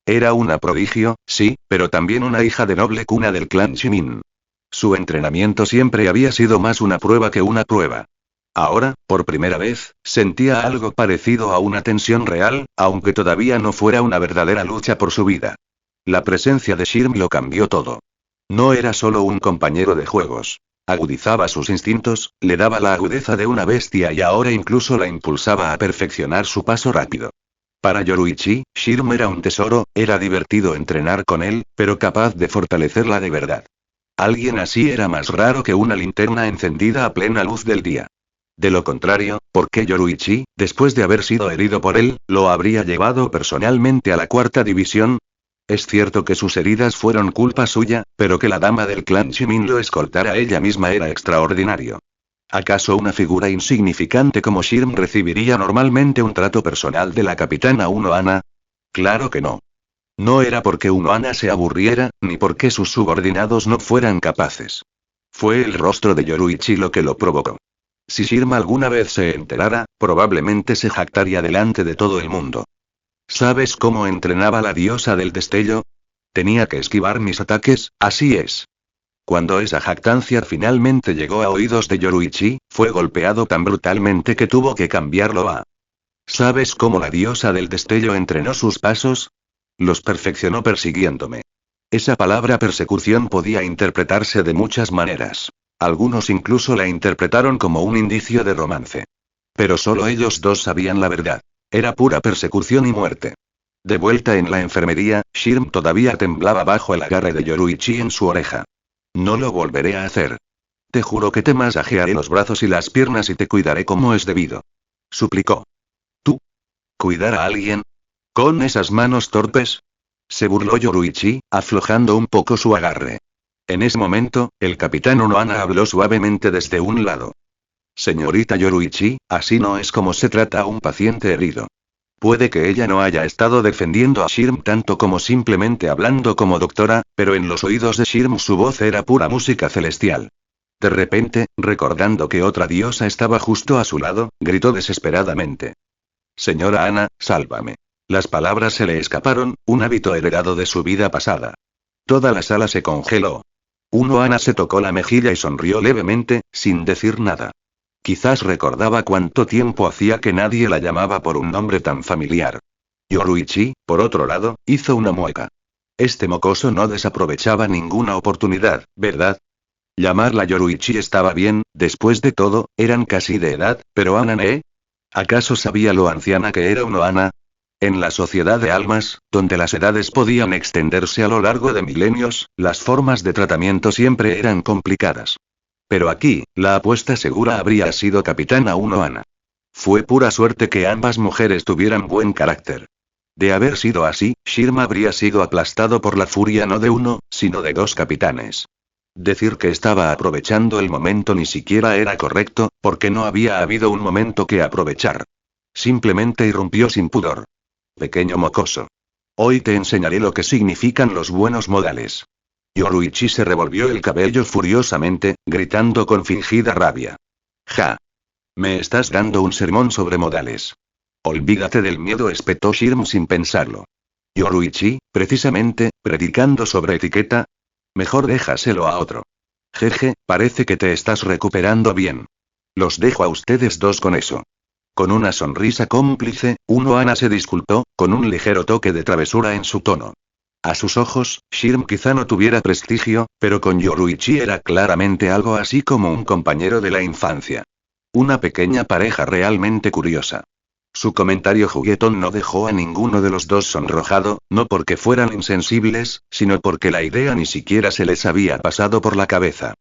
Era una prodigio, sí, pero también una hija de noble cuna del clan Shimin. Su entrenamiento siempre había sido más una prueba que una prueba. Ahora, por primera vez, sentía algo parecido a una tensión real, aunque todavía no fuera una verdadera lucha por su vida. La presencia de Shirm lo cambió todo. No era solo un compañero de juegos. Agudizaba sus instintos, le daba la agudeza de una bestia y ahora incluso la impulsaba a perfeccionar su paso rápido. Para Yoruichi, Shirm era un tesoro, era divertido entrenar con él, pero capaz de fortalecerla de verdad. Alguien así era más raro que una linterna encendida a plena luz del día. De lo contrario, ¿por qué Yoruichi, después de haber sido herido por él, lo habría llevado personalmente a la cuarta división? Es cierto que sus heridas fueron culpa suya, pero que la dama del clan Shimin lo escoltara a ella misma era extraordinario. ¿Acaso una figura insignificante como Shirm recibiría normalmente un trato personal de la capitana Unohana? Claro que no. No era porque Unohana se aburriera, ni porque sus subordinados no fueran capaces. Fue el rostro de Yoruichi lo que lo provocó. Si Shirm alguna vez se enterara, probablemente se jactaría delante de todo el mundo. ¿Sabes cómo entrenaba la diosa del destello? Tenía que esquivar mis ataques, así es. Cuando esa jactancia finalmente llegó a oídos de Yoruichi, fue golpeado tan brutalmente que tuvo que cambiarlo a... ¿Sabes cómo la diosa del destello entrenó sus pasos? Los perfeccionó persiguiéndome. Esa palabra persecución podía interpretarse de muchas maneras. Algunos incluso la interpretaron como un indicio de romance. Pero solo ellos dos sabían la verdad. Era pura persecución y muerte. De vuelta en la enfermería, Shirm todavía temblaba bajo el agarre de Yoruichi en su oreja. No lo volveré a hacer. Te juro que te masajearé los brazos y las piernas y te cuidaré como es debido. Suplicó. ¿Tú? ¿Cuidar a alguien? ¿Con esas manos torpes? Se burló Yoruichi, aflojando un poco su agarre. En ese momento, el capitán Unohana habló suavemente desde un lado. Señorita Yoruichi, así no es como se trata a un paciente herido. Puede que ella no haya estado defendiendo a Shirm tanto como simplemente hablando como doctora, pero en los oídos de Shirm su voz era pura música celestial. De repente, recordando que otra diosa estaba justo a su lado, gritó desesperadamente. Señora Ana, sálvame. Las palabras se le escaparon, un hábito heredado de su vida pasada. Toda la sala se congeló. Unohana se tocó la mejilla y sonrió levemente, sin decir nada. Quizás recordaba cuánto tiempo hacía que nadie la llamaba por un nombre tan familiar. Yoruichi, por otro lado, hizo una mueca. Este mocoso no desaprovechaba ninguna oportunidad, ¿verdad? Llamarla Yoruichi estaba bien, después de todo, eran casi de edad, pero Ana, ¿eh? ¿Acaso sabía lo anciana que era Unohana? En la sociedad de almas, donde las edades podían extenderse a lo largo de milenios, las formas de tratamiento siempre eran complicadas. Pero aquí, la apuesta segura habría sido capitana Unohana. Fue pura suerte que ambas mujeres tuvieran buen carácter. De haber sido así, Shirm habría sido aplastado por la furia no de uno, sino de dos capitanes. Decir que estaba aprovechando el momento ni siquiera era correcto, porque no había habido un momento que aprovechar. Simplemente irrumpió sin pudor. Pequeño mocoso. Hoy te enseñaré lo que significan los buenos modales. Yoruichi se revolvió el cabello furiosamente, gritando con fingida rabia. Ja. Me estás dando un sermón sobre modales. Olvídate del miedo, espetó Shirm sin pensarlo. Yoruichi, precisamente, predicando sobre etiqueta. Mejor déjaselo a otro. Jeje, parece que te estás recuperando bien. Los dejo a ustedes dos con eso. Con una sonrisa cómplice, Unohana se disculpó, con un ligero toque de travesura en su tono. A sus ojos, Shirm quizá no tuviera prestigio, pero con Yoruichi era claramente algo así como un compañero de la infancia. Una pequeña pareja realmente curiosa. Su comentario juguetón no dejó a ninguno de los dos sonrojado, no porque fueran insensibles, sino porque la idea ni siquiera se les había pasado por la cabeza.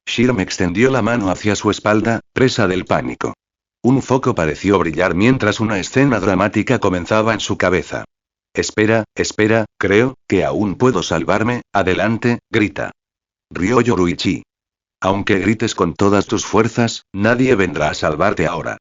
Shirm extendió la mano hacia su espalda, presa del pánico. Un foco pareció brillar mientras una escena dramática comenzaba en su cabeza. Espera, creo que aún puedo salvarme, adelante, grita. Rió Yoruichi. Aunque grites con todas tus fuerzas, nadie vendrá a salvarte ahora.